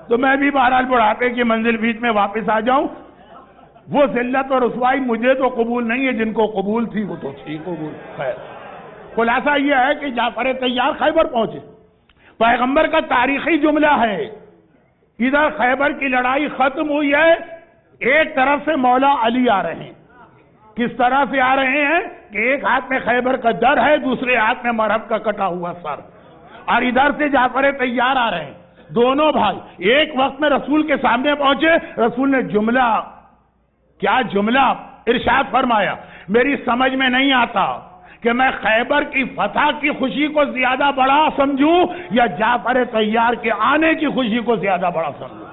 Speaker 1: تو میں بھی بہرحال بڑھاپے کی منزل بیچ میں واپس آ جاؤں، وہ ذلت اور رسوائی مجھے تو قبول نہیں ہے، جن کو قبول تھی وہ تو تھی قبول۔ خیر، خلاصہ یہ ہے کہ جعفر طیار خیبر پہنچے۔ پیغمبر کا تاریخی جملہ ہے، ادھر خیبر کی لڑائی ختم ہوئی ہے، ایک طرف سے مولا علی آ رہے ہیں۔ کس طرح سے آ رہے ہیں کہ ایک ہاتھ میں خیبر کا در ہے، دوسرے ہاتھ میں مرہب کا کٹا ہوا سر، اور ادھر سے جعفر طیار آ رہے ہیں۔ دونوں بھائی ایک وقت میں رسول کے سامنے پہنچے۔ رسول نے جملہ، کیا جملہ ارشاد فرمایا، میری سمجھ میں نہیں آتا کہ میں خیبر کی فتح کی خوشی کو زیادہ بڑا سمجھوں یا جعفر طیار کے آنے کی خوشی کو زیادہ بڑا سمجھوں۔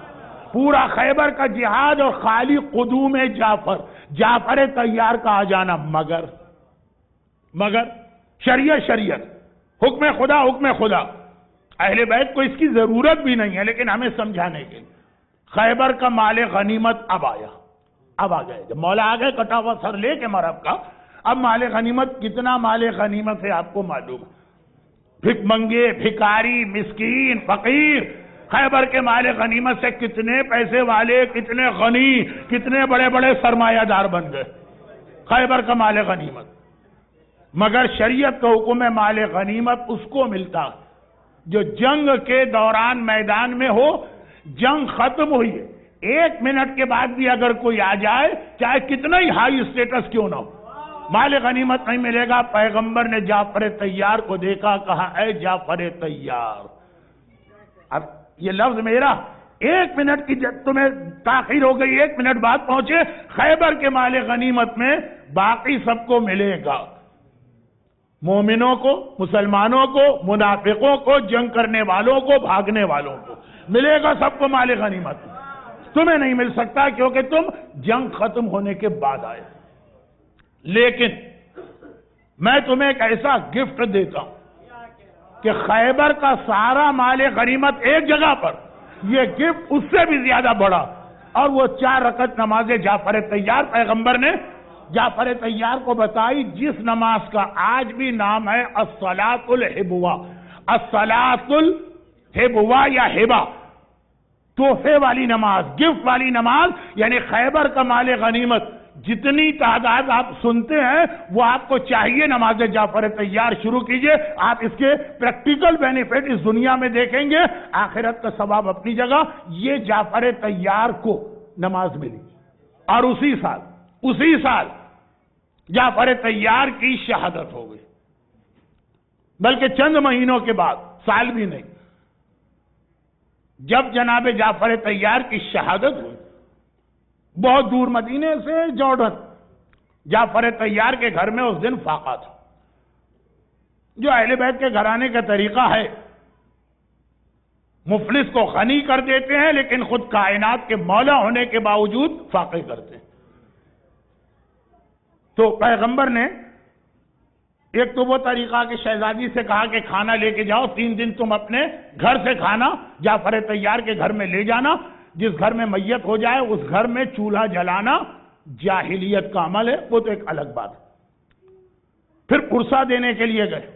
Speaker 1: پورا خیبر کا جہاد اور خالی قدوم جعفر طیار کا آ جانا، مگر شریعت حکم خدا اہل بیت کو اس کی ضرورت بھی نہیں ہے، لیکن ہمیں سمجھانے کے لیے خیبر کا مال غنیمت اب آ گئے، جب مولا آ گئے کٹا ہوا سر لے کے مرہب کا، اب مال غنیمت، کتنا مال غنیمت ہے آپ کو معلوم ہے، بھک منگے، بھکاری، مسکین، فقیر، خیبر کے مال غنیمت سے کتنے پیسے والے، کتنے غنی، کتنے بڑے بڑے سرمایہ دار بن گئے، خیبر کا مال غنیمت۔ مگر شریعت کا حکم ہے مال غنیمت اس کو ملتا جو جنگ کے دوران میدان میں ہو، جنگ ختم ہوئی ہے، 1 منٹ کے بعد بھی اگر کوئی آ جائے چاہے کتنا ہی ہائی اسٹیٹس کیوں نہ ہو، مال غنیمت نہیں ملے گا۔ پیغمبر نے جعفر طیار کو دیکھا، کہا اے جعفر طیار، اب یہ لفظ میرا، 1 منٹ کی تمہیں تاخیر ہو گئی، 1 منٹ بعد پہنچے، خیبر کے مال غنیمت میں باقی سب کو ملے گا، مومنوں کو، مسلمانوں کو، منافقوں کو، جنگ کرنے والوں کو، بھاگنے والوں کو ملے گا، سب کو مال غنیمت، تمہیں نہیں مل سکتا کیونکہ تم جنگ ختم ہونے کے بعد آئے۔ لیکن میں تمہیں ایک ایسا گفٹ دیتا ہوں کہ خیبر کا سارا مال غنیمت ایک جگہ پر، یہ گفٹ اس سے بھی زیادہ بڑا، اور وہ 4 رکعت نماز جعفر طیار پیغمبر نے جعفر طیار کو بتائی، جس نماز کا آج بھی نام ہے الصلاۃ الحبوہ، الصلاۃ الحبوہ یا ہبہ، تحفے والی نماز، گفٹ والی نماز، یعنی خیبر کا مال غنیمت جتنی تعداد آپ سنتے ہیں وہ آپ کو چاہیے نماز جعفر طیار شروع کیجئے، آپ اس کے پریکٹیکل بینیفٹ اس دنیا میں دیکھیں گے، آخرت کا ثواب اپنی جگہ۔ یہ جعفر طیار کو نماز ملی، اور اسی سال جعفر طیار کی شہادت ہو گئی، بلکہ چند مہینوں کے بعد، سال بھی نہیں، جب جناب جعفر طیار کی شہادت ہوئی، بہت دور مدینے سے جارڈن، جعفر طیار کے گھر میں اس دن فاقہ تھا، جو اہل بیت کے گھرانے کا طریقہ ہے، مفلس کو غنی کر دیتے ہیں لیکن خود کائنات کے مولا ہونے کے باوجود فاقے کرتے ہیں۔ تو پیغمبر نے ایک تو وہ طریقہ کہ شہزادی سے کہا کہ کھانا لے کے جاؤ، 3 دن تم اپنے گھر سے کھانا جعفر طیار کے گھر میں لے جانا، جس گھر میں میت ہو جائے اس گھر میں چولہا جلانا جاہلیت کا عمل ہے، وہ تو ایک الگ بات ہے۔ پھر پرسہ دینے کے لیے گئے،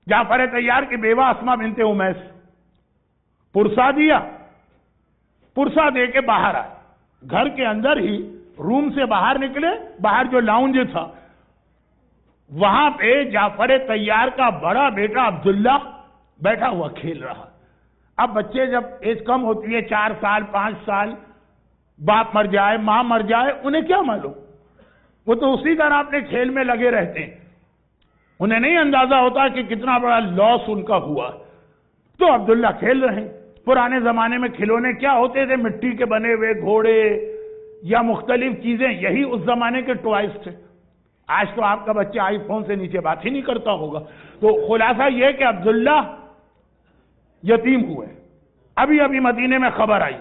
Speaker 1: جعفر طیار کی بیوہ اسما بنت امیس، پرسہ دیا، پرسہ دے کے باہر آئے، گھر کے اندر ہی روم سے باہر نکلے، باہر جو لاؤنج تھا وہاں پہ جعفر طیار کا بڑا بیٹا عبداللہ بیٹھا ہوا کھیل رہا۔ اب بچے جب ایج کم ہوتی ہے، 4 سال 5 سال، باپ مر جائے ماں مر جائے، انہیں کیا معلوم، وہ تو اسی طرح اپنے کھیل میں لگے رہتے ہیں، انہیں نہیں اندازہ ہوتا کہ کتنا بڑا لاس ان کا ہوا۔ تو عبداللہ کھیل رہے ہیں۔ پرانے زمانے میں کھلونے کیا ہوتے تھے؟ مٹی کے بنے ہوئے گھوڑے یا مختلف چیزیں، یہی اس زمانے کے ٹوائز تھے۔ آج تو آپ کا بچہ آئی فون سے نیچے بات ہی نہیں کرتا ہوگا۔ تو خلاصہ یہ کہ عبداللہ یتیم ہوئے، ابھی مدینے میں خبر آئی،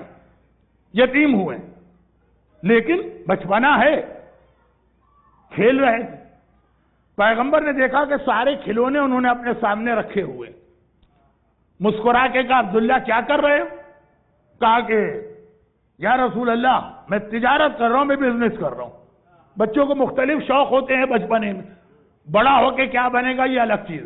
Speaker 1: یتیم ہوئے، لیکن بچپنا ہے، کھیل رہے تھے۔ پیغمبر نے دیکھا کہ سارے کھلونے انہوں نے اپنے سامنے رکھے ہوئے، مسکرا کے کہا عبداللہ کیا کر رہے ہو؟ کہا کہ یا رسول اللہ میں تجارت کر رہا ہوں، میں بزنس کر رہا ہوں. بچوں کو مختلف شوق ہوتے ہیں بچپنے میں، بڑا ہو کے کیا بنے گا یہ الگ چیز.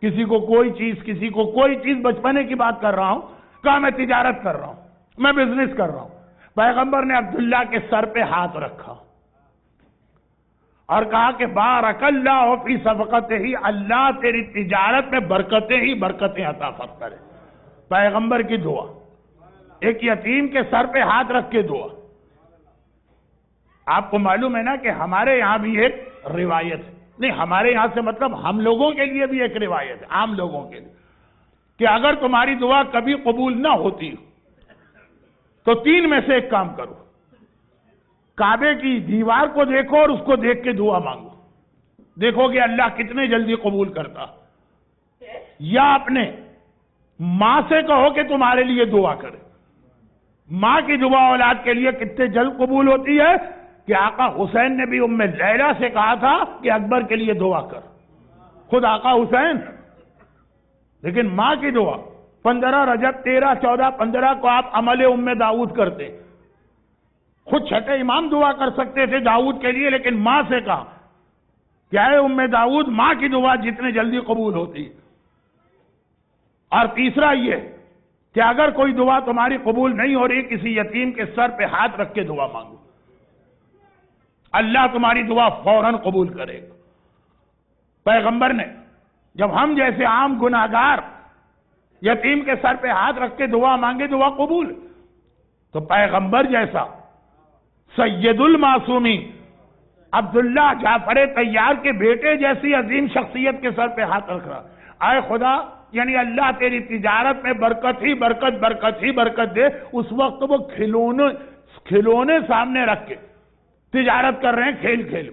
Speaker 1: کسی کو کوئی چیز بچپنے کی بات کر رہا ہوں. کہا میں تجارت کر رہا ہوں، میں بزنس کر رہا ہوں. پیغمبر نے عبداللہ کے سر پہ ہاتھ رکھا اور کہا کہ بارک اللہ فی صفقتہ، اللہ تیری تجارت میں برکتیں ہی برکتیں عطا فرمائے. پیغمبر کی دعا، ایک یتیم کے سر پہ ہاتھ رکھ کے دعا. آپ کو معلوم ہے نا کہ ہمارے یہاں بھی ایک روایت ہے، نہیں ہمارے یہاں سے مطلب ہم لوگوں کے لیے بھی ایک روایت ہے، عام لوگوں کے لیے، کہ اگر تمہاری دعا کبھی قبول نہ ہوتی تو 3 میں سے ایک کام کرو. کعبے کی دیوار کو دیکھو اور اس کو دیکھ کے دعا مانگو، دیکھو کہ اللہ کتنے جلدی قبول کرتا. یا اپنے ماں سے کہو کہ تمہارے لیے دعا کرے. ماں کی دعا اولاد کے لیے کتنے جلد قبول ہوتی ہے کہ آقا حسین نے بھی ام لیلہ سے کہا تھا کہ اکبر کے لیے دعا کر، خود آقا حسین. لیکن ماں کی دعا 15 رجب 13 14 15 کو آپ عمل ام داؤد کرتے، خود چھٹے امام دعا کر سکتے تھے داؤد کے لیے، لیکن ماں سے کہا کیا ہے ام داؤد، ماں کی دعا جتنے جلدی قبول ہوتی. اور تیسرا یہ کہ اگر کوئی دعا تمہاری قبول نہیں ہو رہی، کسی یتیم کے سر پہ ہاتھ رکھ کے دعا مانگو، اللہ تمہاری دعا فوراً قبول کرے گا. پیغمبر نے جب ہم جیسے عام گناہگار یتیم کے سر پہ ہاتھ رکھ کے دعا مانگے دعا قبول، تو پیغمبر جیسا سید المعصومین عبداللہ جعفر طیار کے بیٹے جیسی عظیم شخصیت کے سر پہ ہاتھ رکھ رہا. آئے خدا، یعنی اللہ تیری تجارت میں برکت ہی برکت دے. اس وقت وہ کھلونے سامنے رکھ کے تجارت کر رہے ہیں، کھیل کھیل.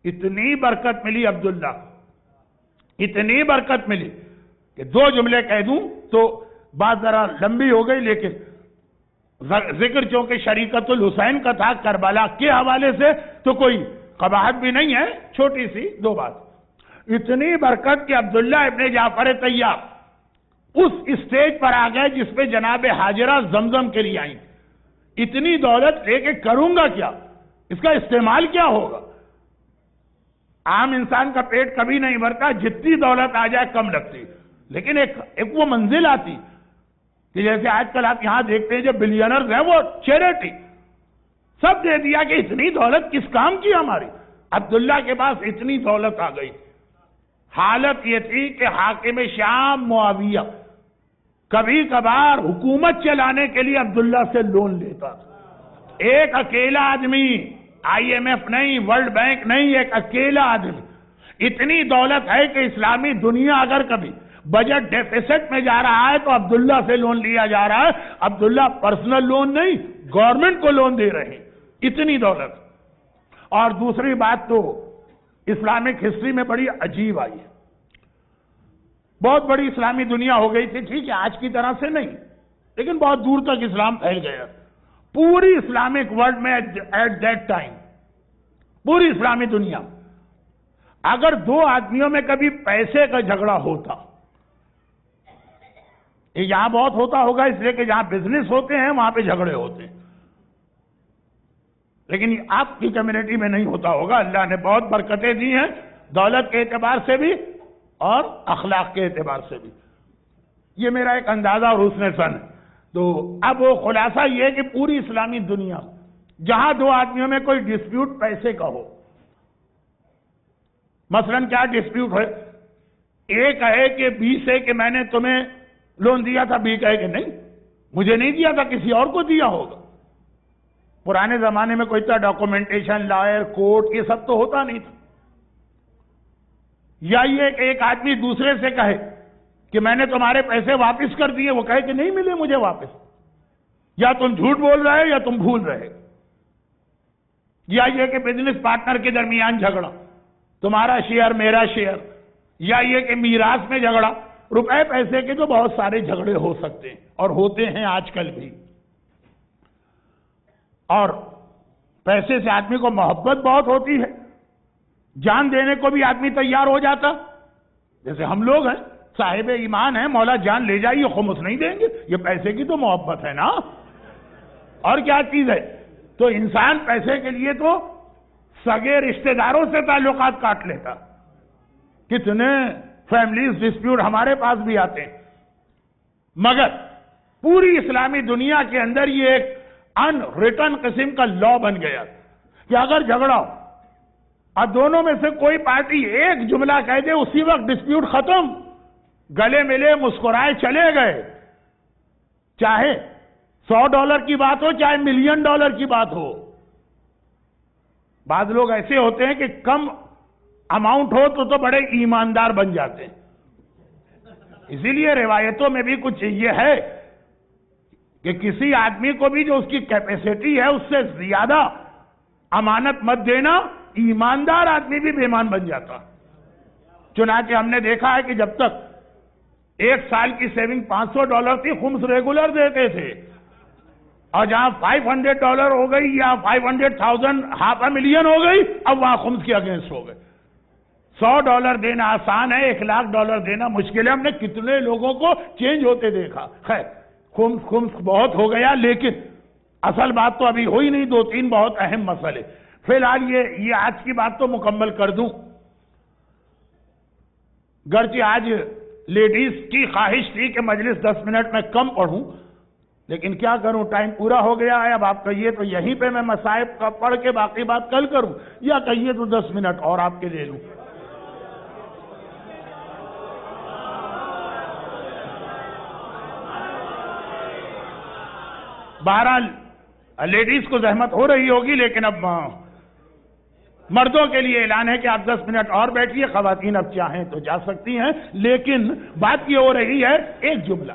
Speaker 1: اتنی برکت ملی عبداللہ، اتنی برکت ملی کہ 2 جملے کہہ دوں تو بات ذرا لمبی ہو گئی، لیکن ذکر چونکہ شریکت الحسین کا تھا کربلا کے حوالے سے تو کوئی قباحت بھی نہیں ہے، چھوٹی سی 2 بات. اتنی برکت کہ عبداللہ ابن جعفر طیار اس اسٹیج پر آ گئے جس پہ جناب حاجرہ زمزم کے لیے آئیں. اتنی دولت لے کے کروں گا کیا، اس کا استعمال کیا ہوگا. عام انسان کا پیٹ کبھی نہیں بھرتا، جتنی دولت آ جائے کم لگتی، لیکن ایک وہ منزل آتی کہ جیسے آج کل آپ یہاں دیکھتے ہیں جو بلینرز ہیں وہ چیریٹی سب دے دیا کہ اتنی دولت کس کام کی ہماری. عبداللہ کے پاس اتنی دولت آ گئی. حالت یہ تھی کہ حاکم شام معاویہ کبھی کبھار حکومت چلانے کے لیے عبداللہ سے لون لیتا. ایک اکیلا آدمی، آئی ایم ایف نہیں، ورلڈ بینک نہیں، ایک اکیلا آدمی. اتنی دولت ہے کہ اسلامی دنیا اگر کبھی بجٹ ڈیفیسٹ میں جا رہا ہے تو عبداللہ سے لون لیا جا رہا ہے. عبداللہ پرسنل لون نہیں، گورنمنٹ کو لون دے رہے ہیں. اتنی دولت. اور دوسری بات تو اسلامک ہسٹری میں بڑی عجیب آئی ہے. بہت بڑی اسلامی دنیا ہو گئی تھی، ٹھیک ہے آج کی طرح سے نہیں، لیکن بہت دور تک اسلام پھیل گیا. پوری اسلامک ورلڈ میں ایٹ دیٹ ٹائم، پوری اسلامی دنیا اگر 2 آدمیوں میں کبھی پیسے کا جھگڑا ہوتا، یہاں بہت ہوتا ہوگا اس لیے کہ جہاں بزنس ہوتے ہیں وہاں پہ جھگڑے ہوتے ہیں، لیکن آپ کی کمیونٹی میں نہیں ہوتا ہوگا. اللہ نے بہت برکتیں دی ہیں، دولت کے اعتبار سے بھی اور اخلاق کے اعتبار سے بھی. یہ میرا ایک اندازہ اور حسن سن ہے. تو اب وہ خلاصہ یہ ہے کہ پوری اسلامی دنیا جہاں 2 آدمیوں میں کوئی ڈسپیوٹ پیسے کا ہو، مثلا کیا ڈسپیوٹ ہے، اے کہے کہ بی سے کہ میں نے تمہیں لون دیا تھا، بی کہے کہ نہیں مجھے نہیں دیا تھا کسی اور کو دیا ہوگا. پرانے زمانے میں کوئی اتنا ڈاکومنٹیشن، لائر، کورٹ یہ سب تو ہوتا نہیں تھا. یا یہ کہ ایک آدمی دوسرے سے کہے کہ میں نے تمہارے پیسے واپس کر دیے، وہ کہے کہ نہیں ملے مجھے واپس. یا تم جھوٹ بول رہے یا تم بھول رہے. یا یہ کہ بزنس پارٹنر کے درمیان جھگڑا، تمہارا شیئر میرا شیئر. یا یہ کہ میراث میں جھگڑا، روپے پیسے کے تو بہت سارے جھگڑے ہو سکتے ہیں اور ہوتے ہیں آج کل بھی. اور پیسے سے آدمی کو محبت بہت ہوتی ہے، جان دینے کو بھی آدمی تیار ہو جاتا. جیسے ہم لوگ ہیں صاحب ایمان ہے، مولا جان لے جائیے، خمس نہیں دیں گے؟ یہ پیسے کی تو محبت ہے نا، اور کیا چیز ہے؟ تو انسان پیسے کے لیے تو سگے رشتہ داروں سے تعلقات کاٹ لیتا. کتنے فیملیز ڈسپیوٹ ہمارے پاس بھی آتے ہیں. مگر پوری اسلامی دنیا کے اندر یہ ایک ان ریٹن قسم کا لا بن گیا کہ اگر جھگڑا ہو اور دونوں میں سے کوئی پارٹی ایک جملہ کہہ دے، اسی وقت ڈسپیوٹ ختم، گلے ملے، مسکرائے، چلے گئے. چاہے $100 کی بات ہو، چاہے $1 ملین کی بات ہو. بعض لوگ ایسے ہوتے ہیں کہ کم اماؤنٹ ہو تو بڑے ایماندار بن جاتے ہیں. اسی لیے روایتوں میں بھی کچھ یہ ہے کہ کسی آدمی کو بھی جو اس کی کیپیسٹی ہے اس سے زیادہ امانت مت دینا، ایماندار آدمی بھی بے ایمان بن جاتا. چنانچہ ہم نے دیکھا ہے کہ جب تک 1 سال کی سیونگ $500 تھی، خمس ریگولر دیتے تھے، اور جہاں $500 ہو گئی یا 500,000 $500,000 ہو گئی، اب وہاں خمس کے اگینسٹ ہو گئے. $100 دینا آسان ہے، $1,00,000 دینا مشکل ہے. ہم نے کتنے لوگوں کو چینج ہوتے دیکھا. خیر، خمس بہت ہو گیا، لیکن اصل بات تو ابھی ہوئی نہیں. 2-3 بہت اہم مسئلے. فی الحال یہ آج کی بات تو مکمل کر دوں. گرچہ آج لیڈیز کی خواہش تھی کہ مجلس 10 منٹ میں کم پڑھوں، لیکن کیا کروں، ٹائم پورا ہو گیا ہے. اب آپ کہیے تو یہیں پہ میں مصائب کا پڑھ کے باقی بات کل کروں، یا کہیے تو 10 منٹ اور آپ کے لے لوں. بہرحال لیڈیز کو زحمت ہو رہی ہوگی، لیکن اب مردوں کے لیے اعلان ہے کہ آپ 10 منٹ اور بیٹھیے. خواتین اب چاہیں تو جا سکتی ہیں، لیکن بات یہ ہو رہی ہے ایک جملہ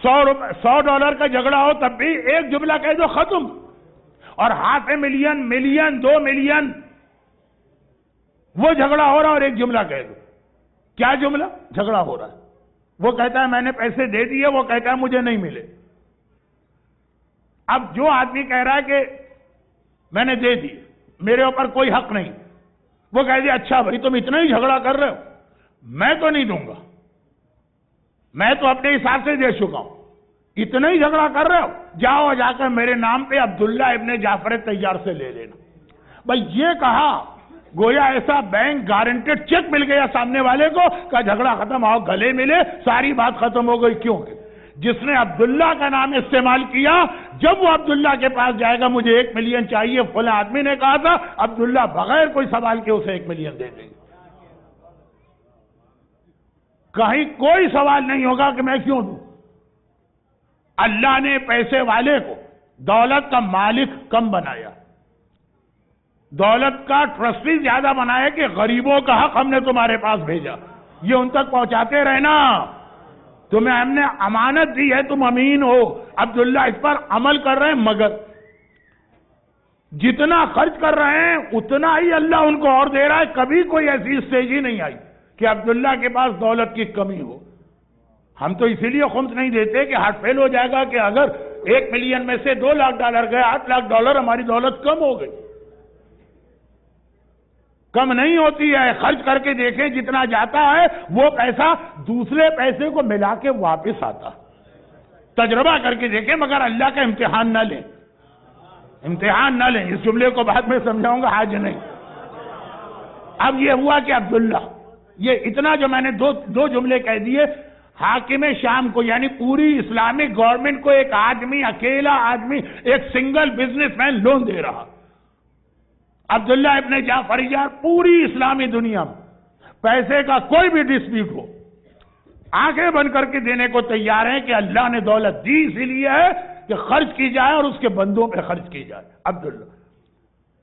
Speaker 1: $100 کا جھگڑا ہو تب بھی ایک جملہ کہہ دو، ختم. اور $500,000 ملین 2 ملین وہ جھگڑا ہو رہا اور ایک جملہ کہہ دو. کیا جملہ؟ جھگڑا ہو رہا ہے. وہ کہتا ہے میں نے پیسے دے دیے، وہ کہتا ہے مجھے نہیں ملے. اب جو آدمی کہہ رہا ہے کہ میں نے دے دی، میرے اوپر کوئی حق نہیں، وہ کہہ دیا اچھا بھائی تم اتنا ہی جھگڑا کر رہے ہو، میں تو نہیں دوں گا، میں تو اپنے حساب سے دے چکا ہوں، اتنا ہی جھگڑا کر رہے ہو، جاؤ جا کر میرے نام پہ عبداللہ ابن جعفر طیار سے لے لینا. بھائی یہ کہا گویا ایسا بینک گارنٹیڈ چیک مل گیا سامنے والے کو کہ جھگڑا ختم، آؤ گلے ملے، ساری بات ختم ہو گئی. کیوں کہ جس نے عبداللہ کا نام استعمال کیا، جب وہ عبداللہ کے پاس جائے گا مجھے 1 ملین چاہیے، فلاں آدمی نے کہا تھا، عبداللہ بغیر کوئی سوال کے اسے 1 ملین دے دیں گے. کہیں کوئی سوال نہیں ہوگا کہ میں کیوں دوں. اللہ نے پیسے والے کو دولت کا مالک کم بنایا، دولت کا ٹرسٹی زیادہ بنایا کہ غریبوں کا حق ہم نے تمہارے پاس بھیجا، یہ ان تک پہنچاتے رہنا. تمہیں ہم نے امانت دی ہے، تم امین ہو. عبداللہ اس پر عمل کر رہے ہیں، مگر جتنا خرچ کر رہے ہیں اتنا ہی اللہ ان کو اور دے رہا ہے. کبھی کوئی ایسی اسٹیج ہی نہیں آئی کہ عبداللہ کے پاس دولت کی کمی ہو. ہم تو اسی لیے خمس نہیں دیتے کہ ہارٹ فیل ہو جائے گا کہ اگر 1 ملین میں سے $2,00,000 گئے، $8,00,000 ہماری دولت کم ہو گئی. کم نہیں ہوتی ہے. خرچ کر کے دیکھیں جتنا جاتا ہے وہ پیسہ دوسرے پیسے کو ملا کے واپس آتا. تجربہ کر کے دیکھیں، مگر اللہ کا امتحان نہ لیں، امتحان نہ لیں. اس جملے کو بعد میں سمجھاؤں گا، آج نہیں. اب یہ ہوا کہ عبداللہ، یہ اتنا جو میں نے دو جملے کہہ دیے، حاکم شام کو یعنی پوری اسلامک گورنمنٹ کو ایک آدمی، اکیلا آدمی، ایک سنگل بزنس مین لون دے رہا. عبداللہ ابن جعفر طیار پوری اسلامی دنیا میں پیسے کا کوئی بھی ڈسپیوٹ ہو آنکھیں بند کر کے دینے کو تیار ہیں کہ اللہ نے دولت دی اسی لیے ہے کہ خرچ کی جائے اور اس کے بندوں پہ خرچ کی جائے. عبداللہ،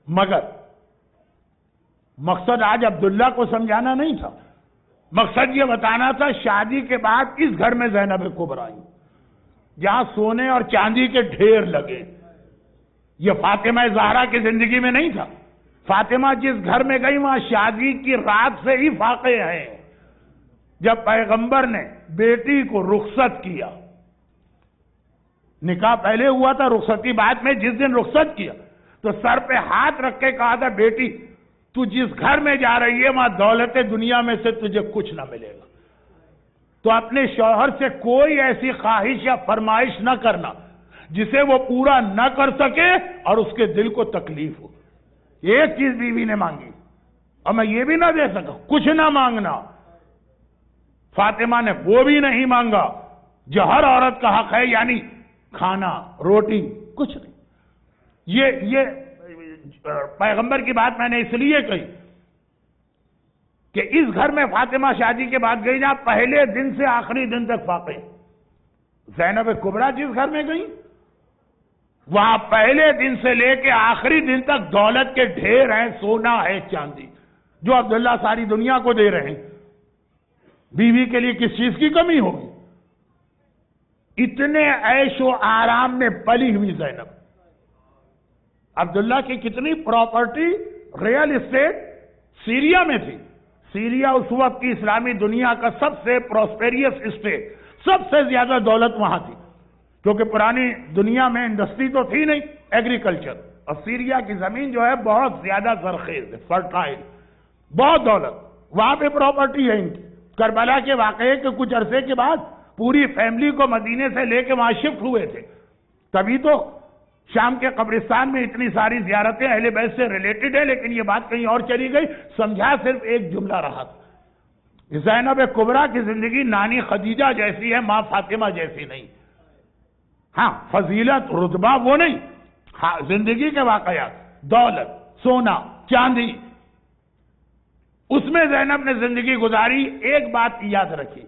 Speaker 1: مگر مقصد آج عبداللہ کو سمجھانا نہیں تھا، مقصد یہ بتانا تھا شادی کے بعد اس گھر میں زینب کبریٰ آئی جہاں سونے اور چاندی کے ڈھیر لگے. یہ فاطمہ زہرا کی زندگی میں نہیں تھا. فاطمہ جس گھر میں گئی وہاں شادی کی رات سے ہی واقع ہے جب پیغمبر نے بیٹی کو رخصت کیا. نکاح پہلے ہوا تھا، رخصتی بعد میں. جس دن رخصت کیا تو سر پہ ہاتھ رکھ کے کہا تھا بیٹی تو جس گھر میں جا رہی ہے وہاں دولت دنیا میں سے تجھے کچھ نہ ملے گا. تو اپنے شوہر سے کوئی ایسی خواہش یا فرمائش نہ کرنا جسے وہ پورا نہ کر سکے اور اس کے دل کو تکلیف ہو. ایک چیز بیوی نے مانگی اور میں یہ بھی نہ دے سکا، کچھ نہ مانگنا. فاطمہ نے وہ بھی نہیں مانگا جو ہر عورت کا حق ہے، یعنی کھانا، روٹی، کچھ نہیں. یہ پیغمبر کی بات میں نے اس لیے کہی کہ اس گھر میں فاطمہ شادی کے بعد گئی جہاں پہلے دن سے آخری دن تک فاقے. زینب کبریٰ جس گھر میں گئی وہاں پہلے دن سے لے کے آخری دن تک دولت کے ڈھیر ہیں، سونا ہے، چاندی، جو عبداللہ ساری دنیا کو دے رہے ہیں. بیوی کے لیے کس چیز کی کمی ہوگی؟ اتنے عیش و آرام میں پلی ہوئی زینب. عبداللہ کی کتنی پراپرٹی، ریل اسٹیٹ سیریا میں تھی. سیریا اس وقت کی اسلامی دنیا کا سب سے پروسپیریس اسٹیٹ، سب سے زیادہ دولت وہاں تھی، کیونکہ پرانی دنیا میں انڈسٹری تو تھی نہیں، ایگریکلچر. اور سیریا کی زمین جو ہے بہت زیادہ زرخیز ہے، فرٹائل، بہت دولت. وہاں پہ پراپرٹی ہے ان کی. کربلا کے واقعے کے کچھ عرصے کے بعد پوری فیملی کو مدینے سے لے کے وہاں شفٹ ہوئے تھے. تبھی تو شام کے قبرستان میں اتنی ساری زیارتیں اہل بیت سے ریلیٹڈ ہے، لیکن یہ بات کہیں اور چلی گئی. سمجھا صرف ایک جملہ رہا تھا. زینب کبریٰ کی زندگی نانی خدیجہ جیسی ہے، ماں فاطمہ جیسی نہیں. ہاں فضیلت، رتبہ وہ نہیں، ہاں زندگی کے واقعات، دولت، سونا، چاندی، اس میں زینب نے زندگی گزاری. ایک بات یاد رکھی،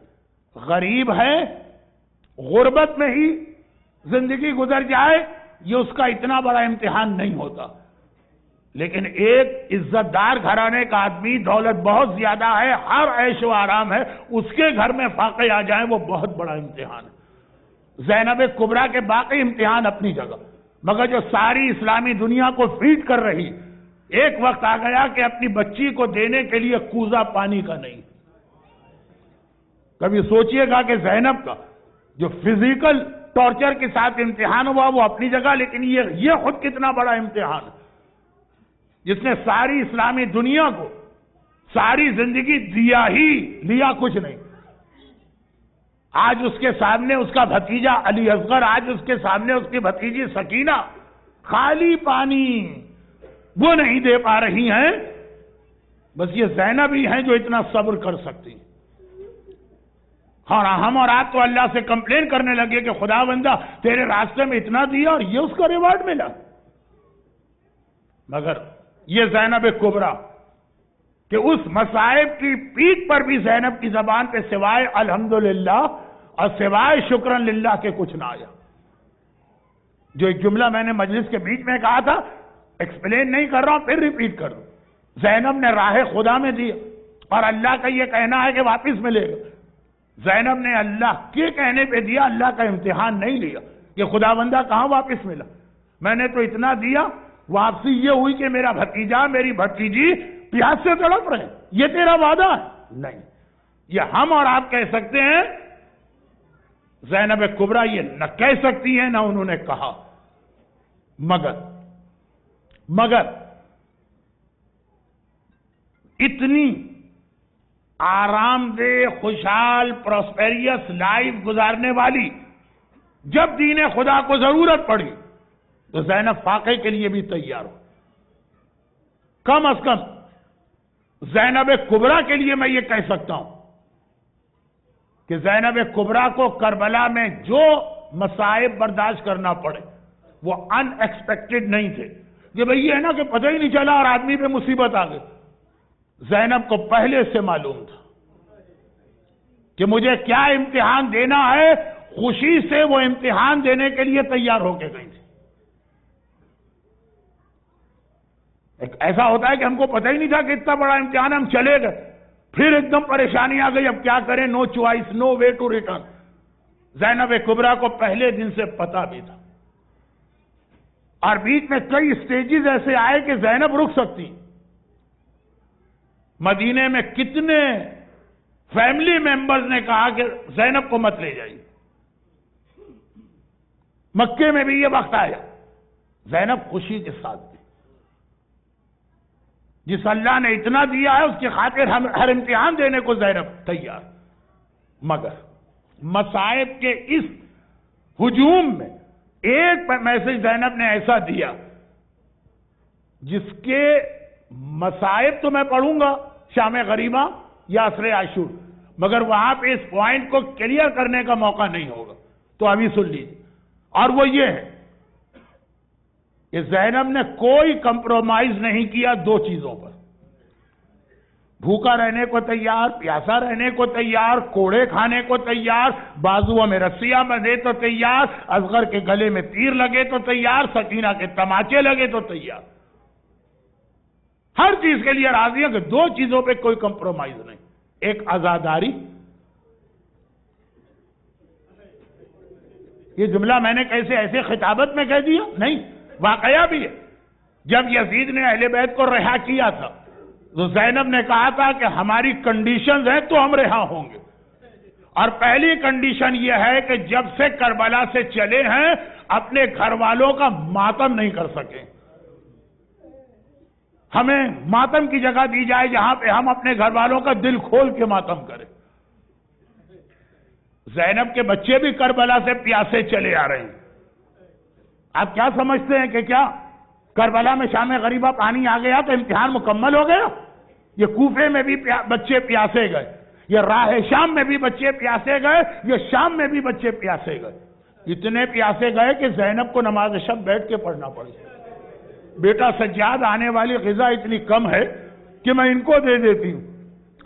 Speaker 1: غریب ہے، غربت میں ہی زندگی گزر جائے یہ اس کا اتنا بڑا امتحان نہیں ہوتا. لیکن ایک عزت دار گھرانے کا آدمی، دولت بہت زیادہ ہے، ہر عیش و آرام ہے، اس کے گھر میں فاقے آ جائیں وہ بہت بڑا امتحان ہے. زینب کبریٰ کے باقی امتحان اپنی جگہ، مگر جو ساری اسلامی دنیا کو فیڈ کر رہی، ایک وقت آ گیا کہ اپنی بچی کو دینے کے لیے کوزہ پانی کا نہیں. کبھی سوچئے گا کہ زینب کا جو فزیکل ٹارچر کے ساتھ امتحان ہوا وہ اپنی جگہ، لیکن یہ خود کتنا بڑا امتحان ہے جس نے ساری اسلامی دنیا کو ساری زندگی دیا ہی لیا کچھ نہیں. آج اس کے سامنے اس کا بھتیجا علی اصغر، آج اس کے سامنے اس کی بھتیجی سکینہ خالی پانی وہ نہیں دے پا رہی ہیں. بس یہ زینب ہی ہیں جو اتنا صبر کر سکتی. اور ہم اور آپ تو اللہ سے کمپلین کرنے لگے کہ خدا بندہ تیرے راستے میں اتنا دیا اور یہ اس کا ریوارڈ ملا. مگر یہ زینب کبریٰ کہ اس مصائب کی پیٹھ پر بھی زینب کی زبان پہ سوائے الحمدللہ اور سوائے شکرن للہ کے کچھ نہ آیا. جو ایک جملہ میں نے مجلس کے بیچ میں کہا تھا، ایکسپلین نہیں کر رہا ہوں، پھر ریپیٹ کر رہا ہوں. زینب نے راہ خدا میں دیا اور اللہ کا یہ کہنا ہے کہ واپس ملے گا. زینب نے اللہ کے کہنے پہ دیا، اللہ کا امتحان نہیں لیا کہ خدا بندہ کہاں واپس ملا. میں نے تو اتنا دیا، واپسی یہ ہوئی کہ میرا بھتیجا میری بھتیجی پیاس سے تڑپ رہے. یہ تیرا وعدہ ہے؟ نہیں. یہ ہم اور آپ کہہ سکتے ہیں، زینب کبریٰ یہ نہ کہہ سکتی ہیں، نہ انہوں نے کہا. مگر اتنی آرام دہ، خوشحال، پراسپیریس لائف گزارنے والی جب دین خدا کو ضرورت پڑی تو زینب فاقے کے لیے بھی تیار ہو. کم از کم زینب کبریٰ کے لیے میں یہ کہہ سکتا ہوں کہ زینب کبریٰ کو کربلا میں جو مصائب برداشت کرنا پڑے وہ ان ایکسپیکٹڈ نہیں تھے. یہ بھئی یہ ہے نا کہ پتہ ہی نہیں چلا اور آدمی پہ مصیبت آ گئی. زینب کو پہلے سے معلوم تھا کہ مجھے کیا امتحان دینا ہے. خوشی سے وہ امتحان دینے کے لیے تیار ہو کے گئی تھی. ایک ایسا ہوتا ہے کہ ہم کو پتہ ہی نہیں تھا کہ اتنا بڑا امتحان، ہم چلے گئے، پھر ایک دم پریشانی آ گئی، اب کیا کریں، no choice, no way to return. Zainab Kubra کو پہلے دن سے پتا بھی تھا اور بیچ میں کئی سٹیجز ایسے آئے کہ زینب رک سکتی. مدینے میں کتنے فیملی ممبرز نے کہا کہ زینب کو مت لے جائیے. مکے میں بھی یہ وقت آیا، زینب خوشی کے ساتھ دی. جس اللہ نے اتنا دیا ہے اس کی خاطر ہر امتحان دینے کو زینب تیار. مگر مصائب کے اس ہجوم میں ایک میسج زینب نے ایسا دیا جس کے مصائب تو میں پڑھوں گا شام غریبہ یا عصر عاشور، مگر وہاں پہ اس پوائنٹ کو کلیئر کرنے کا موقع نہیں ہوگا، تو ابھی سن لیجیے۔ اور وہ یہ ہے کہ زینب نے کوئی کمپرومائز نہیں کیا دو چیزوں پر، بھوکا رہنے کو تیار، پیاسا رہنے کو تیار، کوڑے کھانے کو تیار، بازوؤں میں رسیاں بندھے تو تیار، اصغر کے گلے میں تیر لگے تو تیار، سکینہ کے تماچے لگے تو تیار، ہر چیز کے لیے راضی ہے کہ دو چیزوں پہ کوئی کمپرومائز نہیں، ایک عزاداری۔ یہ جملہ میں نے کیسے ایسے خطابت میں کہہ دیا؟ نہیں، واقعہ بھی ہے۔ جب یزید نے اہل بیت کو رہا کیا تھا تو زینب نے کہا تھا کہ ہماری کنڈیشنز ہیں تو ہم رہا ہوں گے، اور پہلی کنڈیشن یہ ہے کہ جب سے کربلا سے چلے ہیں اپنے گھر والوں کا ماتم نہیں کر سکیں، ہمیں ماتم کی جگہ دی جائے جہاں پہ ہم اپنے گھر والوں کا دل کھول کے ماتم کریں۔ زینب کے بچے بھی کربلا سے پیاسے چلے آ رہے ہیں۔ آپ کیا سمجھتے ہیں کہ کیا کربلا میں شام غریبہ پانی آ گیا تو امتحان مکمل ہو گیا؟ یہ کوفے میں بھی بچے پیاسے گئے، یہ راہ شام میں بھی بچے پیاسے گئے، یہ شام میں بھی بچے پیاسے گئے، اتنے پیاسے گئے کہ زینب کو نماز شب بیٹھ کے پڑھنا پڑی۔ بیٹا سجاد آنے والی غذا اتنی کم ہے کہ میں ان کو دے دیتی ہوں۔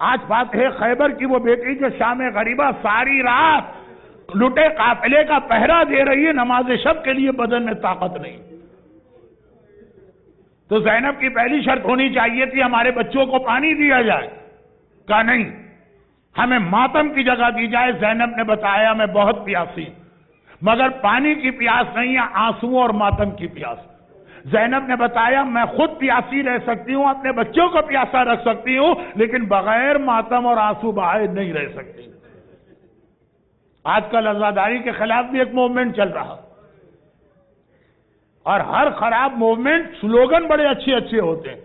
Speaker 1: آج بات ہے خیبر کی وہ بیٹی جو شام غریبہ ساری رات لٹے قافلے کا پہرا دے رہی ہے، نماز شب کے لیے بدن میں طاقت نہیں۔ تو زینب کی پہلی شرط ہونی چاہیے تھی ہمارے بچوں کو پانی دیا جائے، کہا نہیں، ہمیں ماتم کی جگہ دی جائے۔ زینب نے بتایا میں بہت پیاسی، مگر پانی کی پیاس نہیں ہے، آنسو اور ماتم کی پیاس۔ زینب نے بتایا میں خود پیاسی رہ سکتی ہوں، اپنے بچوں کو پیاسا رکھ سکتی ہوں، لیکن بغیر ماتم اور آنسو بہائے نہیں رہ سکتی۔ آج کل عزاداری کے خلاف بھی ایک موومنٹ چل رہا، اور ہر خراب موومنٹ سلوگن بڑے اچھے اچھے ہوتے ہیں،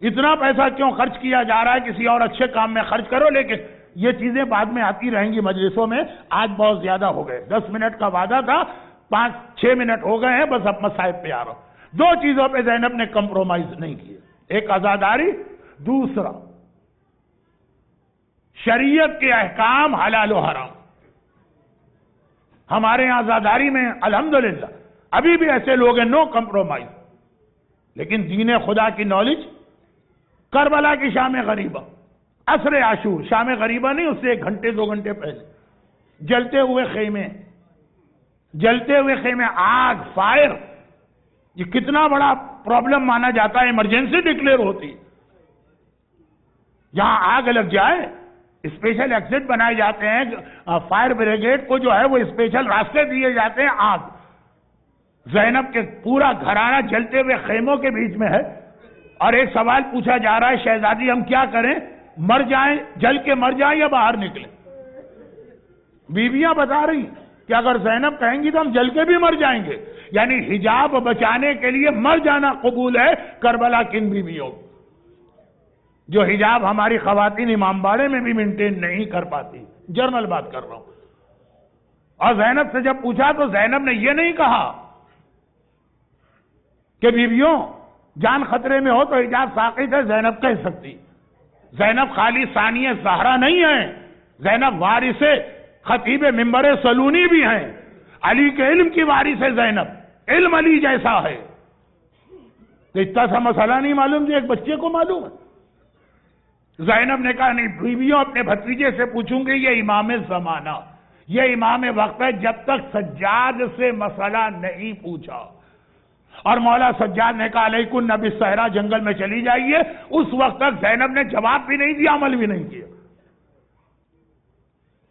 Speaker 1: اتنا پیسہ کیوں خرچ کیا جا رہا ہے، کسی اور اچھے کام میں خرچ کرو۔ لیکن یہ چیزیں بعد میں آتی رہیں گی مجلسوں میں، آج بہت زیادہ ہو گئے، 10 منٹ کا وعدہ تھا، 5-6 منٹ ہو گئے ہیں، بس اب مصائب پہ آ رہا ہوں۔ دو چیزوں پہ زینب نے کمپرومائز نہیں کیے، ایک عزاداری، دوسرا شریعت کے احکام حلال و حرام۔ ہمارے یہاں عزاداری میں الحمدللہ ابھی بھی ایسے لوگ ہیں، نو کمپرومائز، لیکن دین خدا کی نالج، کربلا کی شام غریبہ، عصر عاشور، شام غریبہ نہیں، اس سے 1 گھنٹے 2 گھنٹے پہلے جلتے ہوئے خیمے، آگ، فائر، یہ کتنا بڑا پرابلم مانا جاتا ہے، ایمرجنسی ڈکلیئر ہوتی، جہاں آگ لگ جائے اسپیشل ایکسٹ بنائے جاتے ہیں، فائر بریگیڈ کو جو ہے وہ اسپیشل راستے دیے جاتے ہیں۔ آگ، زینب کے پورا گھرانہ جلتے ہوئے خیموں کے بیچ میں ہے، اور ایک سوال پوچھا جا رہا ہے شہزادی ہم کیا کریں، مر جائیں، جل کے مر جائیں یا باہر نکلیں؟ بیویاں بتا رہی کہ اگر زینب کہیں گی تو ہم جل کے بھی مر جائیں گے، یعنی حجاب بچانے کے لیے مر جانا قبول ہے۔ کربلا کن بیویوں جو حجاب ہماری خواتین امام باڑے میں بھی مینٹین نہیں کر پاتی، جرنل بات کر رہا ہوں۔ اور زینب سے جب پوچھا تو زینب نے یہ نہیں کہا کہ بیویوں جان خطرے میں ہو تو حجاب ساقط ہے، زینب کہہ سکتی۔ زینب خالی ثانیہ زہرا نہیں ہے، زینب وارث خطیب منبر سلونی بھی ہیں، علی کے علم کی وارث ہے زینب، علم علی جیسا ہے۔ تو اتنا سا مسئلہ نہیں معلوم جو ایک بچے کو معلوم ہے۔ زینب نے کہا نہیں، بیویوں اپنے بھتیجے سے پوچھوں گے، یہ امام زمانہ، یہ امام وقت ہے، جب تک سجاد سے مسئلہ نہیں پوچھا۔ اور مولا سجاد نے کہا علیکن نبی صحرا، جنگل میں چلی جائیے، اس وقت تک زینب نے جواب بھی نہیں دیا، عمل بھی نہیں کیا۔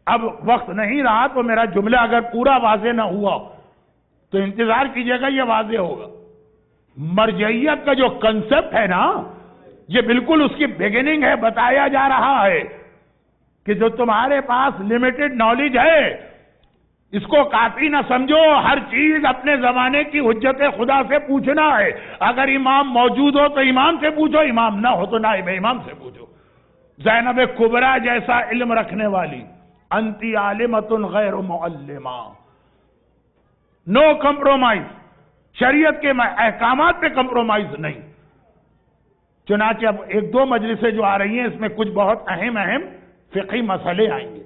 Speaker 1: اب وقت نہیں رہا تو میرا جملہ اگر پورا واضح نہ ہوا تو انتظار کیجئے گا، یہ واضح ہوگا۔ مرجعیت کا جو کنسپٹ ہے نا، یہ بالکل اس کی بگننگ ہے، بتایا جا رہا ہے کہ جو تمہارے پاس لمیٹڈ نالج ہے اس کو کافی نہ سمجھو، ہر چیز اپنے زمانے کی حجت خدا سے پوچھنا ہے۔ اگر امام موجود ہو تو امام سے پوچھو، امام نہ ہو تو نائب امام سے پوچھو۔ زینب کبریٰ جیسا علم رکھنے والی، انتی عالمۃ غیر معلمہ. نو کمپرومائز. شریعت کے احکامات پہ کمپرومائز نہیں. چنانچہ اب ایک دو مجلسیں جو آ رہی ہیں اس میں کچھ بہت اہم فقہی مسئلے آئیں گے.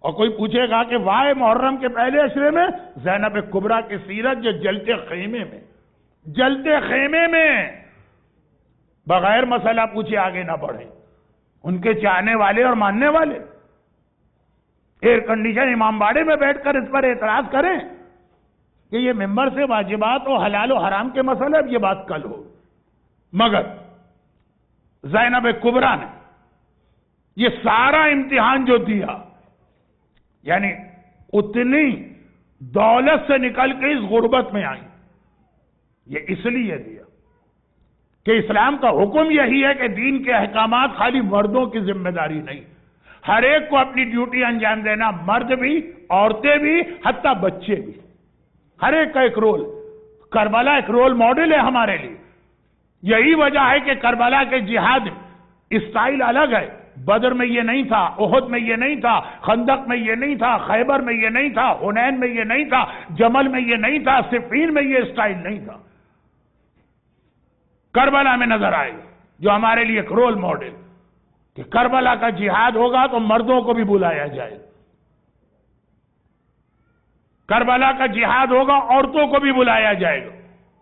Speaker 1: اور کوئی پوچھے گا کہ واہ محرم کے پہلے عشرے میں زینب کبریٰ کی سیرت جو جلتے خیمے میں بغیر مسئلہ پوچھے آگے نہ بڑھیں. ان کے چاہنے والے اور ماننے والے ایئر کنڈیشن امام باڑے میں بیٹھ کر اس پر اعتراض کریں کہ یہ ممبر سے واجبات و حلال و حرام کے مسئلے، اب یہ بات کل ہو. مگر زینب کبریٰ نے یہ سارا امتحان جو دیا، یعنی اتنی دولت سے نکل کے اس غربت میں آئی، یہ اس لیے دیا کہ اسلام کا حکم یہی ہے کہ دین کے احکامات خالی مردوں کی ذمہ داری نہیں، ہر ایک کو اپنی ڈیوٹی انجام دینا، مرد بھی، عورتیں بھی، حتیٰ بچے بھی، ہر ایک کا ایک رول. کربلا ایک رول ماڈل ہے ہمارے لیے. یہی وجہ ہے کہ کربلا کے جہاد اسٹائل الگ ہے. بدر میں یہ نہیں تھا، احد میں یہ نہیں تھا، خندق میں یہ نہیں تھا، خیبر میں یہ نہیں تھا، حنین میں یہ نہیں تھا، جمل میں یہ نہیں تھا، صفین میں یہ اسٹائل نہیں تھا. کربلا میں نظر آئے جو ہمارے لیے ایک رول ماڈل کہ کربلا کا جہاد ہوگا تو مردوں کو بھی بلایا جائے، کربلا کا جہاد ہوگا عورتوں کو بھی بلایا جائے گا،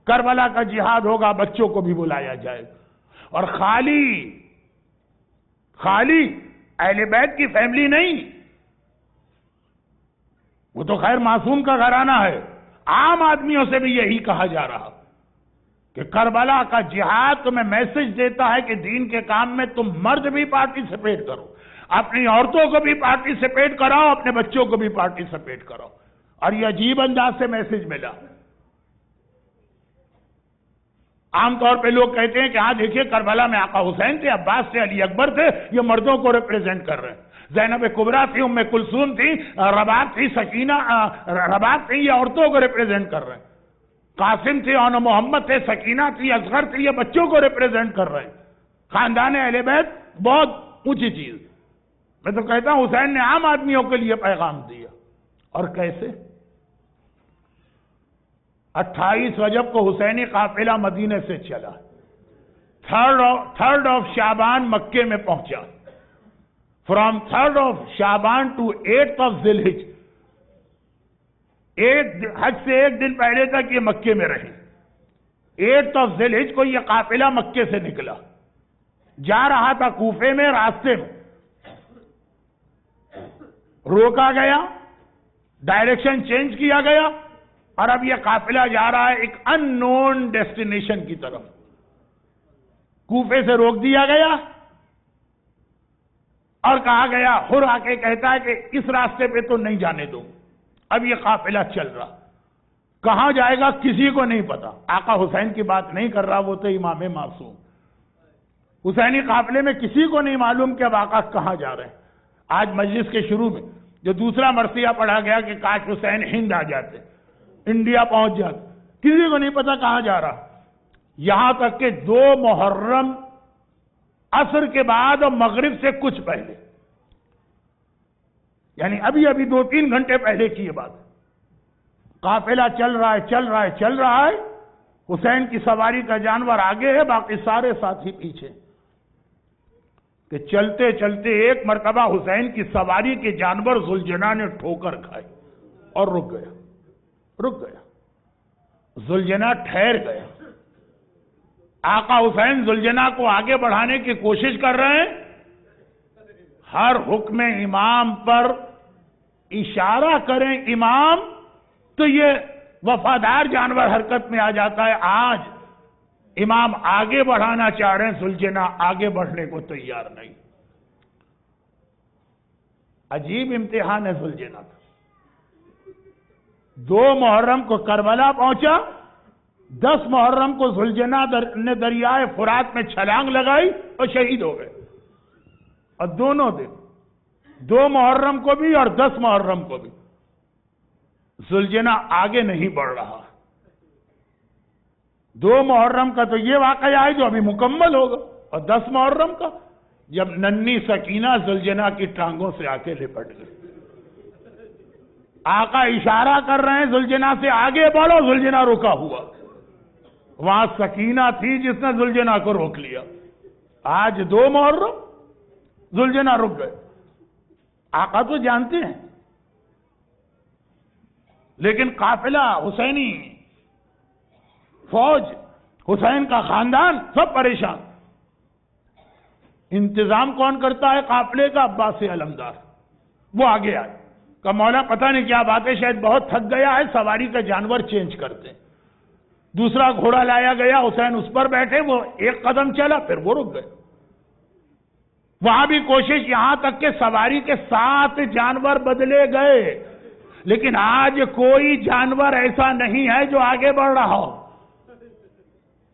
Speaker 1: کربلا کا جہاد ہوگا بچوں کو بھی بلایا جائے گا. اور خالی اہل بیت کی فیملی نہیں، وہ تو خیر معصوم کا گھرانہ ہے، عام آدمیوں سے بھی یہی کہا جا رہا کہ کربلا کا جہاد تمہیں میسج دیتا ہے کہ دین کے کام میں تم مرد بھی پارٹیسپیٹ کرو، اپنی عورتوں کو بھی پارٹیسپیٹ کراؤ، اپنے بچوں کو بھی پارٹیسپیٹ کراؤ. اور یہ عجیب انداز سے میسج ملا. عام طور پہ لوگ کہتے ہیں کہ ہاں دیکھیے کربلا میں آقا حسین تھے، عباس تھے، علی اکبر تھے، یہ مردوں کو ریپریزنٹ کر رہے ہیں. زینب کبریٰ تھی، ام کلثوم تھی، رباب تھی، سکینہ رباب تھی، یہ عورتوں کو ریپریزنٹ کر رہے ہیں. قاسم تھی، اون محمد تھے، سکینہ تھی، اصغر تھی، یہ بچوں کو ریپریزنٹ کر رہے ہیں. خاندان اہل بیت بہت اونچی چیز. میں تو کہتا ہوں حسین نے عام آدمیوں کے لیے پیغام دیا. اور کیسے؟ 28 رجب کو حسینی قافلہ مدینے سے چلا، 3rd of شعبان مکے میں پہنچا. فرام 3rd of شعبان ٹو 8th of ذی الحج، حج سے ایک دن پہلے تک یہ مکے میں رہے. 8th of ذی الحج کو یہ قافلہ مکے سے نکلا، جا رہا تھا کوفے میں، راستے میں روکا گیا، ڈائریکشن چینج کیا گیا، اور اب یہ قافلہ جا رہا ہے ایک ان نون ڈیسٹینیشن کی طرف. کوفے سے روک دیا گیا اور کہا گیا، خود آ کے کہتا ہے کہ اس راستے پہ تو نہیں جانے دو. اب یہ قافلہ چل رہا، کہاں جائے گا کسی کو نہیں پتا. آقا حسین کی بات نہیں کر رہا، وہ تو امام معصوم. حسینی قافلے میں کسی کو نہیں معلوم کہ اب آقا کہاں جا رہے ہیں. آج مجلس کے شروع میں جو دوسرا مرثیہ پڑھا گیا کہ کاش حسین ہند آ جاتے، انڈیا پہنچ جاتے، کسی کو نہیں پتا کہاں جا رہا. یہاں تک کہ 2 محرم عصر کے بعد اور مغرب سے کچھ پہلے، یعنی ابھی 2-3 گھنٹے پہلے کی یہ بات، قافلہ چل رہا ہے. حسین کی سواری کا جانور آگے ہے، باقی سارے ساتھی پیچھے. کہ چلتے چلتے ایک مرتبہ حسین کی سواری کے جانور ذوالجنا نے ٹھوکر کھائی اور رک گیا. ذوالجنا ٹھہر گیا. آقا حسین ذوالجنا کو آگے بڑھانے کی کوشش کر رہے ہیں. ہر حکم امام پر اشارہ کریں امام تو یہ وفادار جانور حرکت میں آ جاتا ہے. آج امام آگے بڑھانا چاہ رہے ہیں، ذوالجنا آگے بڑھنے کو تیار نہیں. عجیب امتحان ہے ذوالجنا کا. 2 محرم کو کربلا پہنچا، 10 محرم کو ذوالجنا نے دریائے فرات میں چھلانگ لگائی اور شہید ہو گئے. اور دونوں دن 2 محرم کو بھی اور 10 محرم کو بھی ذوالجنا آگے نہیں بڑھ رہا. 2 محرم کا تو یہ واقعہ ہے جو ابھی مکمل ہوگا، اور 10 محرم کا جب ننھی سکینہ ذوالجنا کی ٹانگوں سے آ کے لپٹ گئی. آقا اشارہ کر رہے ہیں ذوالجنا سے آگے بڑھو، ذوالجنا رکا ہوا۔ وہاں سکینہ تھی جس نے ذوالجنا کو روک لیا۔ آج 2 محرم ذوالجنا رک گئے۔ آقا تو جانتے ہیں، لیکن قافلہ حسینی، فوج، حسین کا خاندان سب پریشان۔ انتظام کون کرتا ہے قافلے کا؟ عباس علمدار۔ وہ آگے آئے، کہ مولا پتہ نہیں کیا بات ہے، شاید بہت تھک گیا ہے، سواری کا جانور چینج کرتے ہیں۔ دوسرا گھوڑا لایا گیا، حسین اس پر بیٹھے، وہ 1 قدم چلا پھر وہ رک گئے۔ وہاں بھی کوشش، یہاں تک کہ سواری کے 7 جانور بدلے گئے، لیکن آج کوئی جانور ایسا نہیں ہے جو آگے بڑھ رہا ہو۔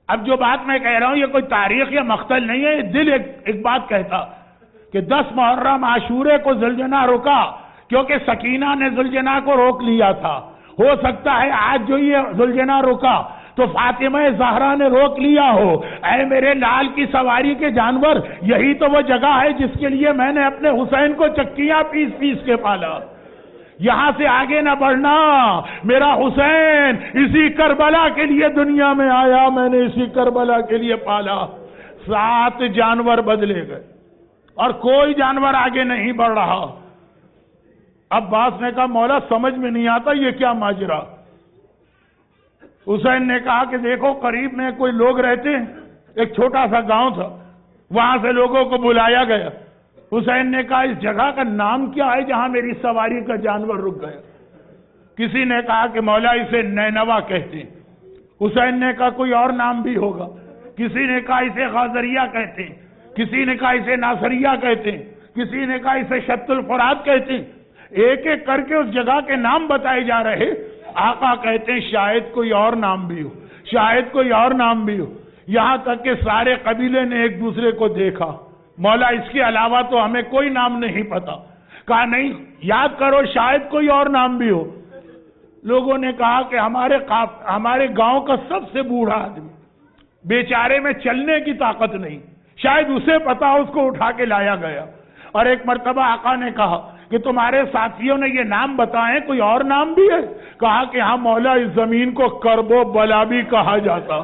Speaker 1: اب جو بات میں کہہ رہا ہوں یہ کوئی تاریخ یا مقتل نہیں ہے، یہ دل ایک بات کہتا کہ 10 محرم عاشورے کو ذوالجنا رکا کیونکہ سکینہ نے ذوالجنا کو روک لیا تھا۔ ہو سکتا ہے آج جو یہ ذوالجنا رکا تو فاطمہ زہرا نے روک لیا ہو۔ اے میرے لال کی سواری کے جانور، یہی تو وہ جگہ ہے جس کے لیے میں نے اپنے حسین کو چکیاں پیس پیس کے پالا۔ یہاں سے آگے نہ بڑھنا، میرا حسین اسی کربلا کے لیے دنیا میں آیا، میں نے اسی کربلا کے لیے پالا۔ 7 جانور بدلے گئے اور کوئی جانور آگے نہیں بڑھ رہا۔ عباس نے کہا مولا سمجھ میں نہیں آتا یہ کیا ماجرا۔ حسین نے کہا کہ دیکھو قریب میں کوئی لوگ رہتے ہیں، ایک چھوٹا سا گاؤں تھا، وہاں سے لوگوں کو بلایا گیا۔ حسین نے کہا اس جگہ کا نام کیا ہے جہاں میری سواری کا جانور رک گیا؟ کسی نے کہا کہ مولا اسے نینوا کہتے ہیں۔ حسین نے کہا کوئی اور نام بھی ہوگا۔ کسی نے کہا اسے غازریہ کہتے ہیں، کسی نے کہا اسے ناصریہ کہتے ہیں، کسی نے کہا اسے شط الفرات کہتے ہیں۔ ایک ایک کر کے اس جگہ کے نام بتائے جا رہے۔ آقا کہتے ہیں شاید کوئی اور نام بھی ہو، شاید کوئی اور نام بھی ہو۔ یہاں تک کہ سارے قبیلے نے ایک دوسرے کو دیکھا، مولا اس کے علاوہ تو ہمیں کوئی نام نہیں پتا۔ کہا نہیں یاد کرو شاید کوئی اور نام بھی ہو۔ لوگوں نے کہا کہ ہمارے گاؤں کا سب سے بوڑھا آدمی، بیچارے میں چلنے کی طاقت نہیں، شاید اسے پتا، اس کو اٹھا کے لایا گیا۔ اور ایک مرتبہ آقا نے کہا کہ تمہارے ساتھیوں نے یہ نام بتائیں، کوئی اور نام بھی ہے؟ کہا کہ ہاں مولا اس زمین کو کرب و بلا بھی کہا جاتا،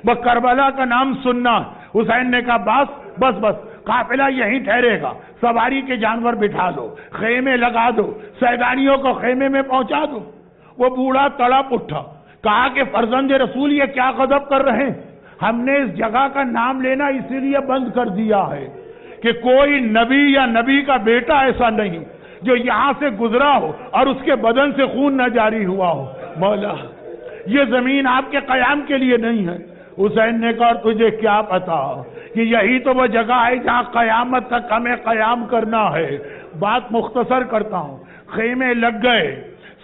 Speaker 1: وہ کربلا کا نام سننا۔ حسین نے کہا بس قافلہ یہیں ٹھہرے گا، سواری کے جانور بٹھا دو، خیمے لگا دو، سیدانیوں کو خیمے میں پہنچا دو۔ وہ بوڑھا تڑپ اٹھا، کہا کہ فرزند رسول یہ کیا غضب کر رہے ہیں؟ ہم نے اس جگہ کا نام لینا اسی لیے بند کر دیا ہے کہ کوئی نبی یا نبی کا بیٹا ایسا نہیں جو یہاں سے گزرا ہو اور اس کے بدن سے خون نہ جاری ہوا ہو۔ مولا یہ زمین آپ کے قیام کے لیے نہیں ہے۔ حسین نے کہا تجھے کیا پتا کہ یہی تو وہ جگہ ہے جہاں قیامت تک ہمیں قیام کرنا ہے۔ بات مختصر کرتا ہوں، خیمے لگ گئے،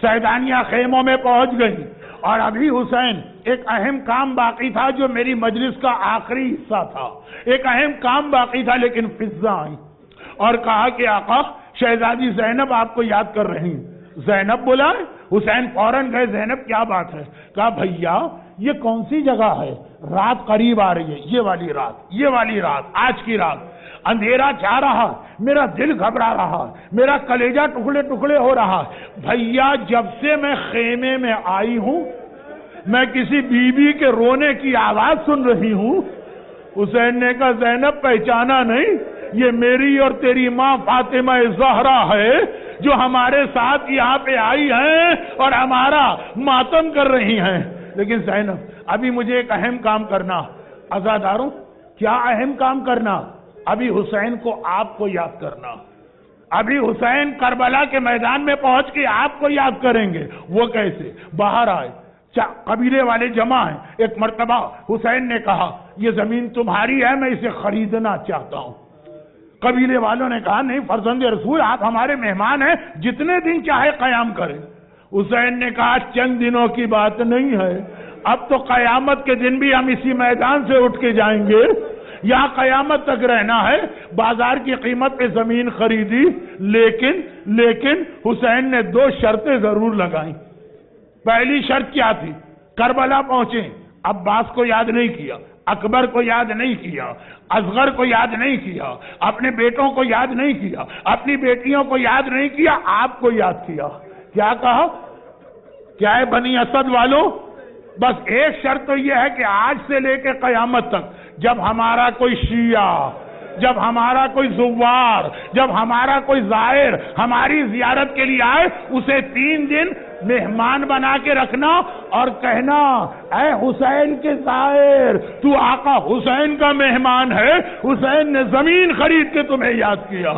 Speaker 1: سیدانیاں خیموں میں پہنچ گئیں، اور ابھی حسین ایک اہم کام باقی تھا جو میری مجلس کا آخری حصہ تھا، ایک اہم کام باقی تھا، لیکن فضا آئی اور کہا کہ آقا شہزادی زینب آپ کو یاد کر رہی ہیں۔ زینب بلائے؟ حسین فوراً گئے، زینب کیا بات ہے؟ کہا بھیا یہ کون سی جگہ ہے؟ رات قریب آ رہی ہے، یہ والی رات، آج کی رات، اندھیرا چھا رہا، میرا دل گھبرا رہا، میرا کلیجہ ٹکڑے ٹکڑے ہو رہا۔ بھیا جب سے میں خیمے میں آئی ہوں میں کسی بی بی کے رونے کی آواز سن رہی ہوں۔ حسین نے کہا زینب پہچانا نہیں؟ یہ میری اور تیری ماں فاطمہ زہرا ہے جو ہمارے ساتھ یہاں پہ آئی ہیں اور ہمارا ماتم کر رہی ہیں۔ لیکن زینب ابھی مجھے ایک اہم کام کرنا۔ عزاداروں کیا اہم کام کرنا؟ ابھی حسین کو آپ کو یاد کرنا۔ ابھی حسین کربلا کے میدان میں پہنچ کے آپ کو یاد کریں گے۔ وہ کیسے؟ باہر آئے، قبیلے والے جمع ہیں۔ ایک مرتبہ حسین نے کہا یہ زمین تمہاری ہے، میں اسے خریدنا چاہتا ہوں۔ قبیلے والوں نے کہا نہیں فرزند رسول آپ ہمارے مہمان ہیں، جتنے دن چاہے قیام کریں۔ حسین نے کہا چند دنوں کی بات نہیں ہے، اب تو قیامت کے دن بھی ہم اسی میدان سے اٹھ کے جائیں گے، یہاں قیامت تک رہنا ہے۔ بازار کی قیمت پہ زمین خریدی، لیکن حسین نے 2 شرطیں ضرور لگائیں۔ پہلی شرط کیا تھی؟ کربلا پہنچیں، عباس کو یاد نہیں کیا، اکبر کو یاد نہیں کیا، اصغر کو یاد نہیں کیا، اپنے بیٹوں کو یاد نہیں کیا، اپنی بیٹیوں کو یاد نہیں کیا، آپ کو یاد کیا۔ کیا کہا؟ کیا ہے بنی اسد والوں؟ بس ایک شرط تو یہ ہے کہ آج سے لے کے قیامت تک جب ہمارا کوئی شیعہ، جب ہمارا کوئی زوار، جب ہمارا کوئی زائر ہماری زیارت کے لیے آئے، اسے 3 دن مہمان بنا کے رکھنا اور کہنا اے حسین کے زائر، تو آقا حسین کا مہمان ہے، حسین نے زمین خرید کے تمہیں یاد کیا،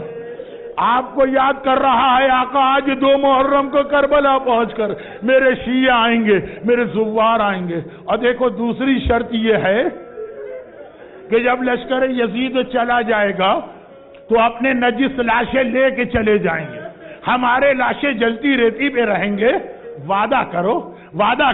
Speaker 1: آپ کو یاد کر رہا ہے آقا آج 2 محرم کو کربلا پہنچ کر میرے شیعہ آئیں گے، میرے زوار آئیں گے۔ اور دیکھو دوسری شرط یہ ہے کہ جب لشکر یزید چلا جائے گا تو اپنے نجس لاشیں لے کے چلے جائیں گے، ہمارے لاشیں جلتی ریتی پہ رہیں گے۔ وعدہ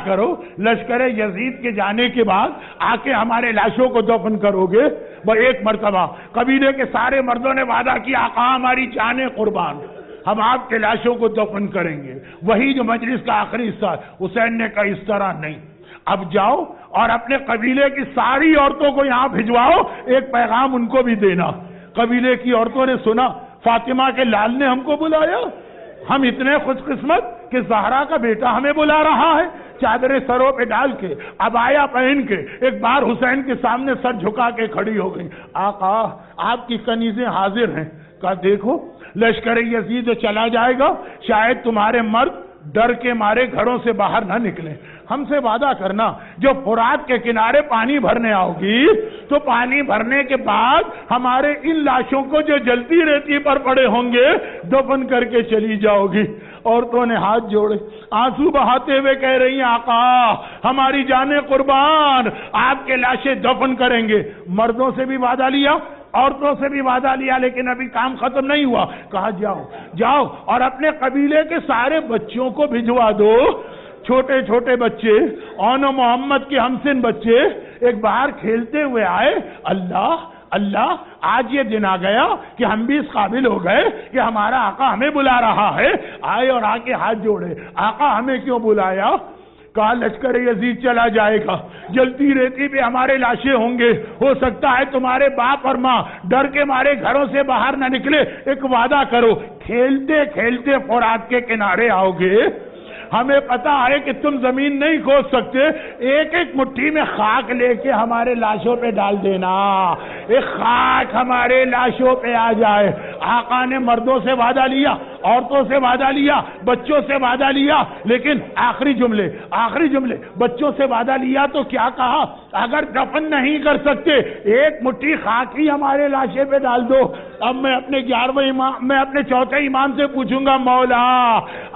Speaker 1: کرو لشکر یزید کے جانے کے بعد آ کے ہمارے لاشوں کو دفن کرو گے۔ وہ ایک مرتبہ قبیلے کے سارے مردوں نے وعدہ کیا آقا ہماری جانیں قربان، ہم آپ کے لاشوں کو دفن کریں گے۔ وہی جو مجلس کا آخری حصہ، حسین نے کہا اس طرح نہیں، اب جاؤ اور اپنے قبیلے کی ساری عورتوں کو یہاں بھجواؤ، ایک پیغام ان کو بھی دینا۔ قبیلے کی عورتوں نے سنا فاطمہ کے لال نے ہم کو بلایا، ہم اتنے خوش قسمت کہ زہرا کا بیٹا ہمیں بلا رہا ہے۔ چادریں سروں پہ ڈال کے، عبایا پہن کے ایک بار حسین کے سامنے سر جھکا کے کھڑی ہو گئی، آقا آپ کی کنیزیں حاضر ہیں۔ کہا دیکھو لشکر یزید چلا جائے گا، شاید تمہارے مرد ڈر کے مارے گھروں سے باہر نہ نکلیں، ہم سے وعدہ کرنا جو فرات کے کنارے پانی بھرنے آؤ گی تو پانی بھرنے کے بعد ہمارے ان لاشوں کو جو جلتی ریتی پر پڑے ہوں گے دفن کر کے چلی جاؤ گی۔ عورتوں نے ہاتھ جوڑے، آنسو بہاتے ہوئے کہہ رہی ہیں آقا ہماری جانیں قربان، آپ کے لاشیں دفن کریں گے۔ مردوں سے بھی وعدہ لیا، عورتوں سے بھی وعدہ لیا، لیکن ابھی کام ختم نہیں ہوا۔ کہا جاؤ اور اپنے قبیلے کے سارے بچوں کو بھجوا دو، چھوٹے چھوٹے بچے، اون و محمد کے ہمسن بچے ایک باہر کھیلتے ہوئے آئے، اللہ آج یہ دن آ گیا کہ ہم بھی اس قابل ہو گئے کہ ہمارا آقا ہمیں بلا رہا ہے۔ آئے اور آ کے ہاتھ جوڑے، آقا ہمیں کیوں بلایا؟ کہا لشکر یزید چلا جائے گا، جلتی ریتی پہ ہمارے لاشیں ہوں گے، ہو سکتا ہے تمہارے باپ اور ماں ڈر کے مارے گھروں سے باہر نہ نکلے، ایک وعدہ کرو کھیلتے کھیلتے فرات کے کنارے آؤ گے، ہمیں پتا ہے کہ تم زمین نہیں کھود سکتے، ایک ایک مٹھی میں خاک لے کے ہمارے لاشوں پہ ڈال دینا، ایک خاک ہمارے لاشوں پہ آ جائے۔ آقا نے مردوں سے وعدہ لیا، عورتوں سے وعدہ لیا، بچوں سے وعدہ لیا، لیکن آخری جملے بچوں سے وعدہ لیا تو کیا کہا؟ اگر دفن نہیں کر سکتے ایک مٹھی خاک ہی ہمارے لاشے پہ ڈال دو۔ اب میں اپنے چوتھے امام سے پوچھوں گا مولا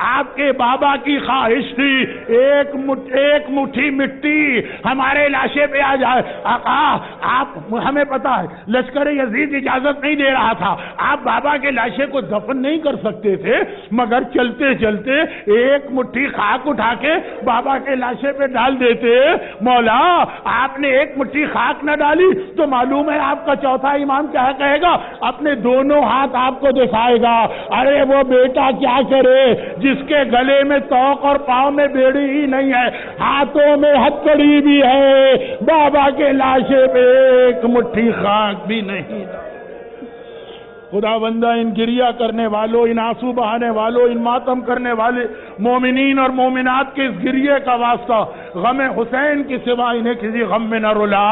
Speaker 1: آپ کے بابا کی خواہش تھی ایک مٹھی مٹی ہمارے لاشے پہ آ جائے، آقا آپ ہمیں پتا ہے لشکر یزید اجازت نہیں دے رہا تھا، آپ بابا کے لاشے کو دفن نہیں کر سکتے تھے، مگر چلتے چلتے ایک مٹھی خاک اٹھا کے بابا کے لاشے پہ ڈال دیتے۔ مولا آپ نے ایک مٹھی خاک نہ ڈالی تو معلوم ہے آپ کا چوتھا امام کیا کہے گا؟ اپنے دونوں ہاتھ آپ کو دکھائے گا، ارے وہ بیٹا کیا کرے جس کے گلے میں توق اور پاؤں میں بیڑی ہی نہیں ہے، ہاتھوں میں ہتکڑی بھی ہے، بابا کے لاشے پہ ایک مٹھی خاک بھی نہیں۔ خدا بندہ ان گریہ کرنے والوں، ان آنسو بہانے والوں، ان ماتم کرنے والے مومنین اور مومنات کے اس گریہ کا واسطہ غم حسین کی سوا انہیں کسی غم میں نہ رلا،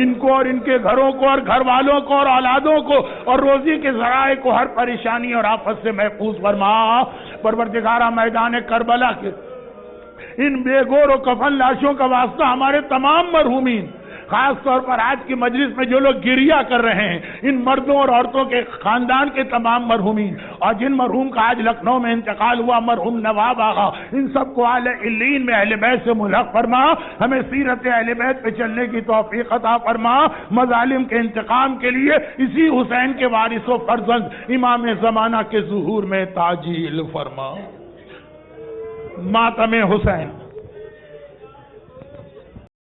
Speaker 1: ان کو اور ان کے گھروں کو اور گھر والوں کو اور اولادوں کو اور روزی کے ذرائع کو ہر پریشانی اور آفت سے محفوظ فرما۔ پروردگارہ میدان کربلا کے ان بے گور و کفن لاشوں کا واسطہ ہمارے تمام مرحومین، خاص طور پر آج کی مجلس میں جو لوگ گریہ کر رہے ہیں، ان مردوں اور عورتوں کے خاندان کے تمام مرحومین، اور جن مرحوم کا آج لکھنؤ میں انتقال ہوا مرحوم نواب آغا، ان سب کو اعلی علیین میں اہل بیت سے ملحق فرما، ہمیں سیرت اہل بیت پہ چلنے کی توفیق عطا فرما، مظالم کے انتقام کے لیے اسی حسین کے وارث و فرزند امام زمانہ کے ظہور میں تعجیل فرما۔ ماتم حسین۔